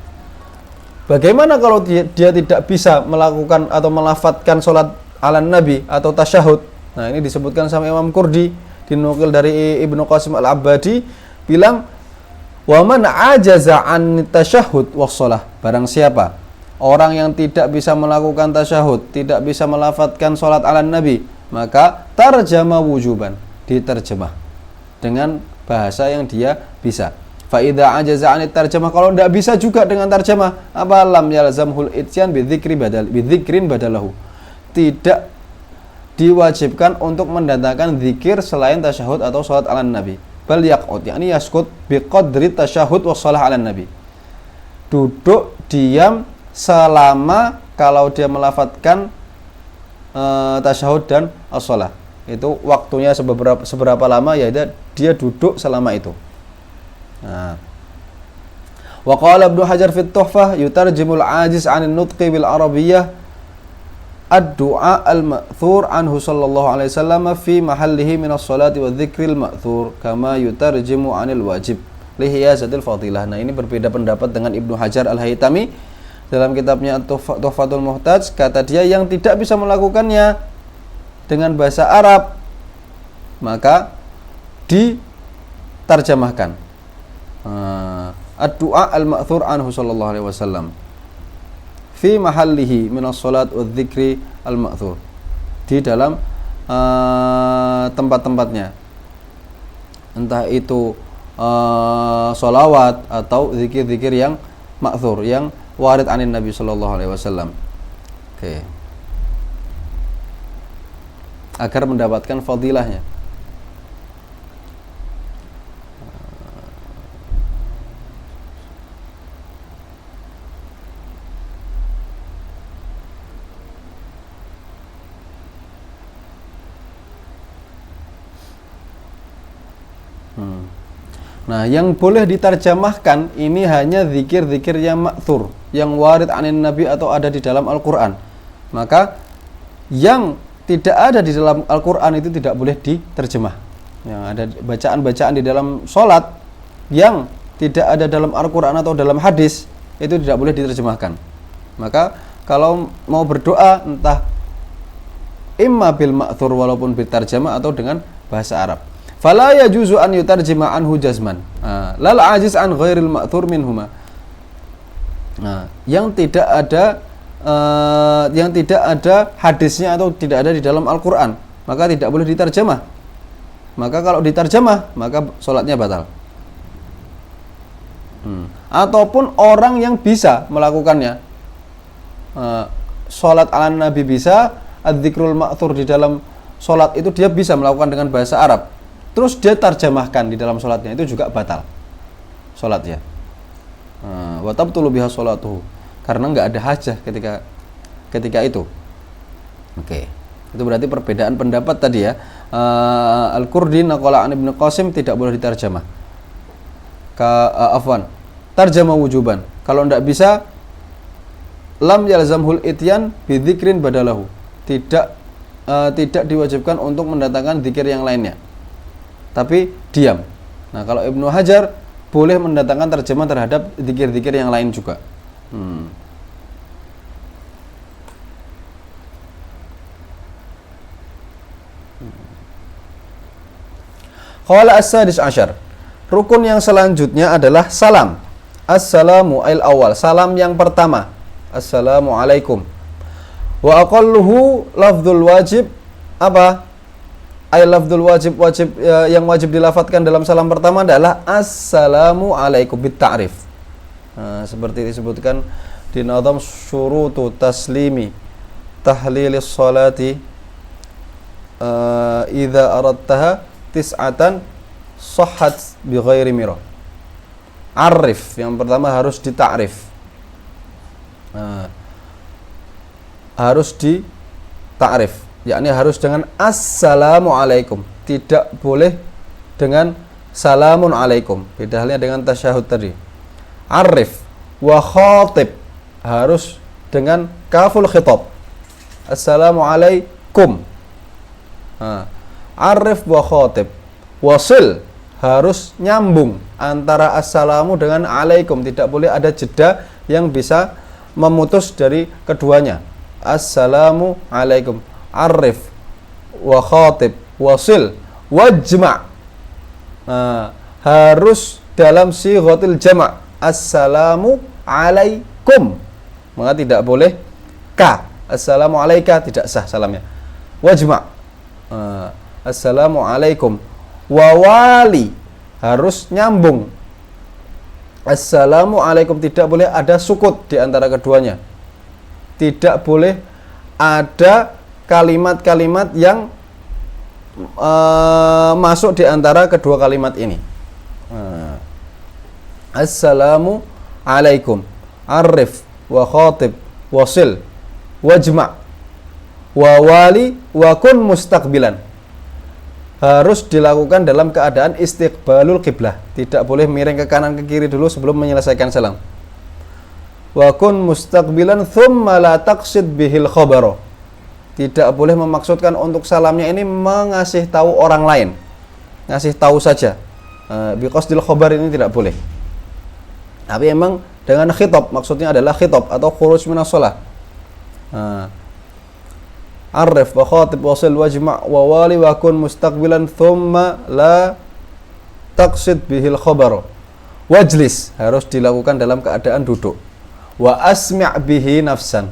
bagaimana kalau dia tidak bisa melakukan atau melafadzkan salat 'alan nabi atau tasyahud? Nah, ini disebutkan sama Imam Qurdi, dinukil dari Ibnu Qasim Al-Abbadi, bilang wa man ajaza an tasyahud wassalah, barang siapa orang yang tidak bisa melakukan tasyahud, tidak bisa melafadzkan salat 'alan nabi, maka tarjama wujuban, diterjemah dengan bahasa yang dia bisa. Fa idza ajaza an tarjamah, kalau tidak bisa juga dengan tarjamah, apa lam yalzamhul ityan bidzikrin badalahu, tidak diwajibkan untuk mendatangkan zikir selain tasyahud atau salat 'alan nabi. Bal yaqut, yakni yaskut biqadri tasyahud wa shalah 'alan nabi. Duduk diam selama kalau dia melafadzkan tasyahud dan as-shalah. Itu waktunya seberapa lama, ya dia duduk selama itu. Nah. Wa qala Ibnu Hajar fi Tuhfah yutarjimul ajiz 'anil nutqi bil arabiyyah ad-du'a al-ma'thur anhu sallallahu alaihi wasallam fi mahallihi min as-salati wa dzikril ma'thur kama yutarjimu 'anil wajib li hiyazatil fadilah. Nah, ini berbeda pendapat dengan Ibnu Hajar Al-Haytami dalam kitabnya Tuhfatul Muhtaj. Kata dia, yang tidak bisa melakukannya dengan bahasa Arab maka ditarjemahkan ad-du'a al-ma'thur anhu sallallahu alaihi wasallam fi mahallihi minas salat wa dzikri al-ma'thur, di dalam tempat-tempatnya, entah itu sholawat atau zikir-zikir yang ma'thur, yang warid anin Nabi sallallahu alaihi wasallam. Oke. Agar mendapatkan fadilahnya. Nah, yang boleh diterjemahkan ini hanya zikir-zikir yang ma'thur, yang warid anin Nabi atau ada di dalam Al-Qur'an. Maka yang tidak ada di dalam Al-Qur'an itu tidak boleh diterjemah. Yang ada bacaan-bacaan di dalam sholat yang tidak ada dalam Al-Qur'an atau dalam hadis itu tidak boleh diterjemahkan. Maka kalau mau berdoa entah imma bil ma'thur walaupun bil tarjamah atau dengan bahasa Arab. Fala yajuzu an yutarjima anhu jazman. Lal ajiz an ghairil ma'thur minhuma. Yang tidak ada hadisnya atau tidak ada di dalam Al-Qur'an, maka tidak boleh diterjemah. Maka kalau diterjemah, maka sholatnya batal. Ataupun orang yang bisa melakukannya. Sholat ala Nabi bisa, adzikrul ma'thur di dalam sholat itu dia bisa melakukan dengan bahasa Arab. Terus dia terjemahkan di dalam sholatnya, itu juga batal sholatnya. Wa tabtulu biha sholatuhu, karena nggak ada hajah ketika itu. Oke. Itu berarti perbedaan pendapat tadi ya. Al-Qurdi naqala an Ibnu Qasim tidak boleh diterjemah. Tarjamah wujuban. Kalau tidak bisa, lam yalzamhul ityan bidzikrin badalahu. Tidak diwajibkan untuk mendatangkan zikir yang lainnya, tapi diam. Nah, kalau Ibnu Hajar boleh mendatangkan terjemah terhadap zikir-zikir yang lain juga. Qala as-sadis asyar. Rukun yang selanjutnya adalah salam. Assalamu al awal, salam yang pertama. Assalamualaikum. Wa aqalluhu lafdzul wajib apa? Ay lafdzul wajib yang wajib dilafadzkan dalam salam pertama adalah assalamu alaikum bit ta'rif. Seperti disebutkan di nazam syurutu taslimi tahlilis salati idza aradtaha tis'atan sahhat bi ghairi mirah. Arif yang pertama harus ditakrif. Harus ditakrif, yakni harus dengan assalamualaikum, tidak boleh dengan salamun alaikum. Beda halnya dengan tasyahud tadi. Arif wa khatib harus dengan kaful khitab. Assalamualaikum. Arif wa khatib. Wasil harus nyambung antara assalamu dengan alaikum, tidak boleh ada jeda yang bisa memutus dari keduanya. Assalamu alaikum. Arif wa khatib wasil wajma'. Harus dalam sighatil jama'. Assalamu alaikum. Maka tidak boleh ka. Assalamu alaika, tidak sah salamnya. Wajma'. Assalamu alaikum. Wawali harus nyambung. Assalamu alaikum, tidak boleh ada sukut di antara keduanya. Tidak boleh ada kalimat-kalimat yang masuk di antara kedua kalimat ini. Assalamu alaikum. Arif wa khatib wasil wajma' wawali wa kun mustaqbilan. Harus dilakukan dalam keadaan istiqbalul qiblah. Tidak boleh miring ke kanan ke kiri dulu sebelum menyelesaikan salam. Wa kun mustaqbilan thumma la taqsid bihil khabara. Tidak boleh memaksudkan untuk salamnya ini mengasih tahu orang lain. Ngasih tahu saja. Biqasdil khabar ini tidak boleh. Tapi emang dengan khitab, maksudnya adalah khitab atau khuruj minas shalah. Arif wa khatib wasil wajma' wa wali wa kun mustaqbilan thumma la taqsid bihil khabar. Wajlis harus dilakukan dalam keadaan duduk. Wa asmi' bihi nafsan,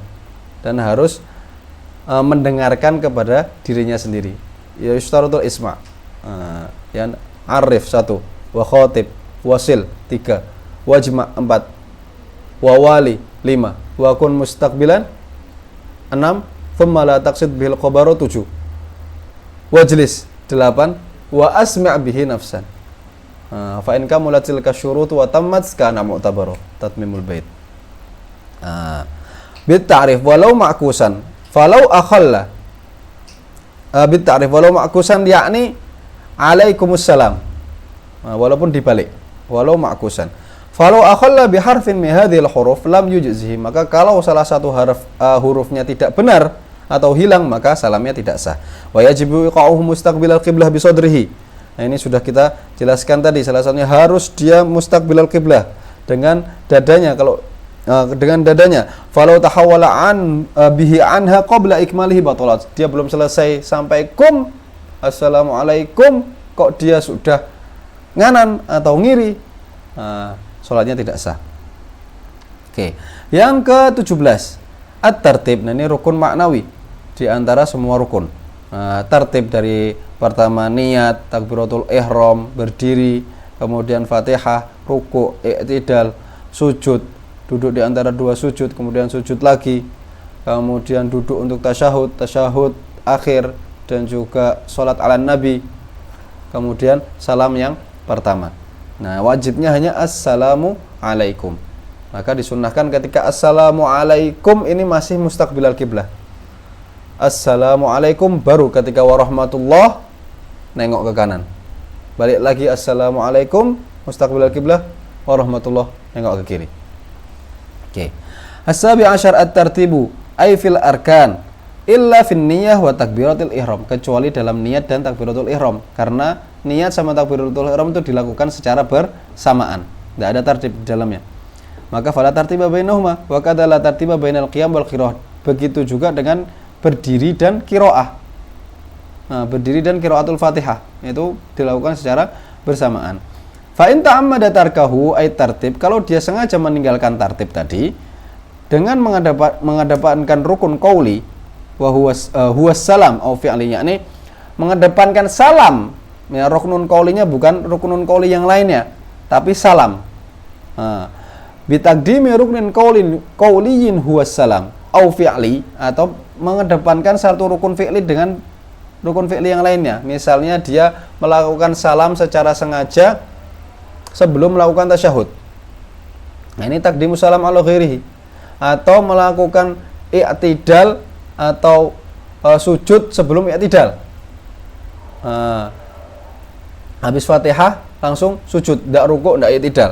dan harus mendengarkan kepada dirinya sendiri. Ya yustaratul isma'. Yang arif 1, wa khatib wasil 3, wajma' 4, wa wali 5, wa kun mustaqbilan 6, thumma la taqsid bihil khabaru 7, wajlis 8, wa asmi' bihi nafsan. Fa in kamulatil kasyurut wa tammat kana mu'tabaru tatmimul bait. Bit ta'rif walau ma'kusan falau akhalla. Bit ta'rif walau ma'kusan yakni alaikumussalam. Walaupun dibalik. walau ma'kusan. Falau akhalla biharfin min hadhil huruf lam yujzihi, maka kalau salah satu hurufnya tidak benar atau hilang, maka salamnya tidak sah. Wa yajibu iqa'uhu mustaqbilal qiblah bi sadrihi. Nah, ini sudah kita jelaskan tadi, salah satunya harus dia mustaqbilal qiblah dengan dadanya. Kalau dengan dadanya, falau tahawwala an bihi anha qabla ikmalihi batalat. Dia belum selesai sampai kum, assalamualaikum, kok dia sudah nganan atau ngiri, sholatnya tidak sah. Oke. Yang ke-17, at-tartib. Nah, ini rukun maknawi di antara semua rukun. Tartib dari pertama niat, takbiratul ihram, berdiri, kemudian Fatihah, ruku', i'tidal, sujud, duduk di antara dua sujud, kemudian sujud lagi, kemudian duduk untuk tasyahud akhir, dan juga sholat ala nabi, kemudian salam yang pertama. Nah, wajibnya hanya assalamu alaikum. Maka disunnahkan ketika assalamu alaikum ini masih mustaqbilal qiblah. Assalamu alaikum, baru ketika warahmatullah nengok ke kanan. Balik lagi assalamu alaikum, mustaqbilal qiblah, warahmatullah nengok ke kiri. Oke. As-sabi asyar at-tartibu ay fil arkan illa fin niyah wa takbiratul ihram, kecuali dalam niat dan takbiratul ihram, karena niat sama takbiratul ihram itu dilakukan secara bersamaan, tidak ada tartib di dalamnya. Maka fala tartiba bainahuma wa kadza la tartiba bainal qiyam wal qiraah. Begitu juga dengan berdiri dan qiraah. Nah, berdiri dan qiraatul Fatihah itu dilakukan secara bersamaan. Fa in ta'ammada tarkahu ay tartib, kalau dia sengaja meninggalkan tartib tadi dengan mengedepankan rukun qauli wa huwa salam au fi'li, yakni mengedepankan salam. Ya, ruknun qaulinya bukan ruknun qauli yang lainnya, tapi salam. Bitaqdimi ruknin qauliyin huwa salam au fi'li, atau mengedepankan satu rukun fi'li dengan rukun fi'li yang lainnya. Misalnya dia melakukan salam secara sengaja sebelum melakukan tasyahud. Nah, ini taqdimu salam ala ghairihi. Atau melakukan i'tidal atau sujud sebelum i'tidal. Habis Fatihah langsung sujud, tidak rukuk, tidak i'tidal.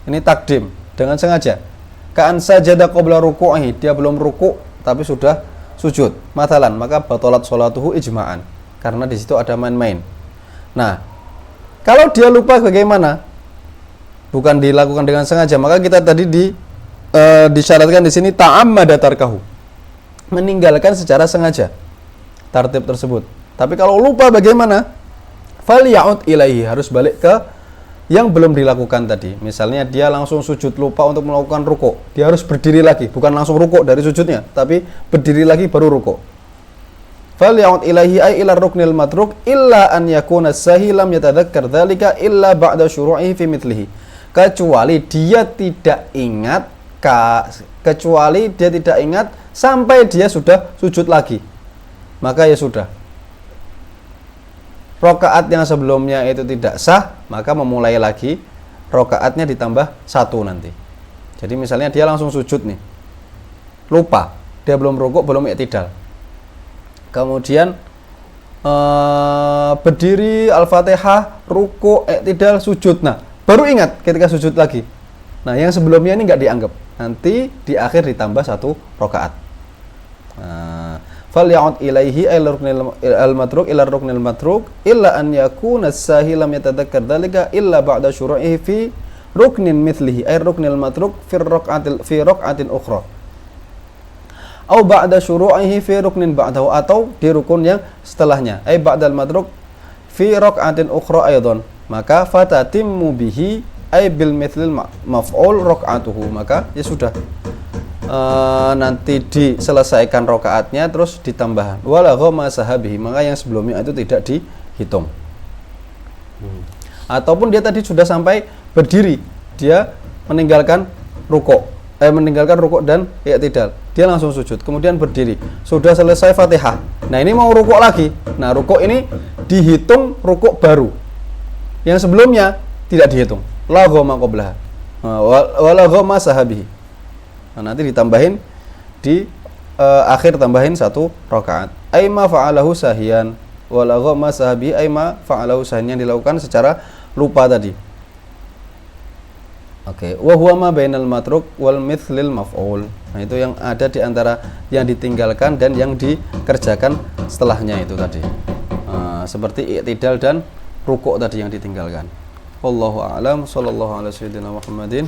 Ini takdim dengan sengaja. Ka'an sajada qabla ruku'ihi, dia belum rukuk tapi sudah sujud. Mathalan, maka batalat sholatuhu ijma'an. Karena di situ ada main-main. Nah, kalau dia lupa bagaimana? Bukan dilakukan dengan sengaja, maka kita tadi disyaratkan di sini ta'ammada tarkahu, meninggalkan secara sengaja tartib tersebut. Tapi kalau lupa bagaimana? Falya'ud ilaihi, harus balik ke yang belum dilakukan tadi. Misalnya dia langsung sujud, lupa untuk melakukan rukuk, dia harus berdiri lagi, bukan langsung rukuk dari sujudnya, tapi berdiri lagi baru rukuk. Falya'ud ilaihi ay ila ruknil matruk illa an yakuna sahilam yatadzakkar dzalika illa ba'da syuru'ihi fi mithlihi. Kecuali dia tidak ingat sampai dia sudah sujud lagi, maka ya sudah, rokaat yang sebelumnya itu tidak sah, maka memulai lagi, rokaatnya ditambah 1 nanti. Jadi misalnya dia langsung sujud nih, lupa, dia belum rukuk, belum i'tidal, kemudian berdiri, al-fatihah, rukuk, i'tidal, sujud, nah baru ingat ketika sujud lagi. Nah, yang sebelumnya ini nggak dianggap, nanti di akhir ditambah 1 rokaat. Falya'ud ilaihi al-matruk ila ruknil matruk illa an yakuna as-sahilam yatadzakkar dzalika illa ba'da syuru'ihi fi ruknin mithlihi ay ruknil matruk fi raq'atin ukhra au ba'da syuru'ihi fi ruknin ba'dahu, atau di rukun yang setelahnya ay ba'dal matruk fi raq'atin ukhra aidan, maka fatatimmu bihi ay bil mithlil maf'ul raq'atuhu, maka ya sudah, nanti diselesaikan rokaatnya terus ditambah wala ghamma sahabihi, maka yang sebelumnya itu tidak dihitung. Ataupun dia tadi sudah sampai berdiri, dia meninggalkan rukuk dan i'tidal, dia langsung sujud, kemudian berdiri, sudah selesai Fatihah, nah ini mau rukuk lagi, nah rukuk ini dihitung rukuk baru, yang sebelumnya tidak dihitung, la ghamma qablaha wala ghamma sahabihi. Nah, nanti ditambahin di akhir, tambahin 1 rakaat. Aima fa'alahu sahiyan wala ghamma sahabi, aima fa'alahu sahiyan, yang dilakukan secara lupa tadi. Oke, wa huwa ma bainal matruk wal mithlil maf'ul. Nah, itu yang ada di antara yang ditinggalkan dan yang dikerjakan setelahnya itu tadi. Seperti i'tidal dan rukuk tadi yang ditinggalkan. Wallahu a'lam, sallallahu ala sayyidina Muhammadin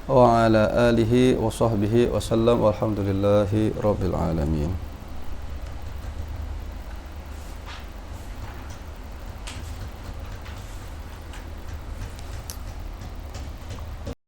wa ala alihi wa sahbihi wa sallam, walhamdulillahi rabbil alamin.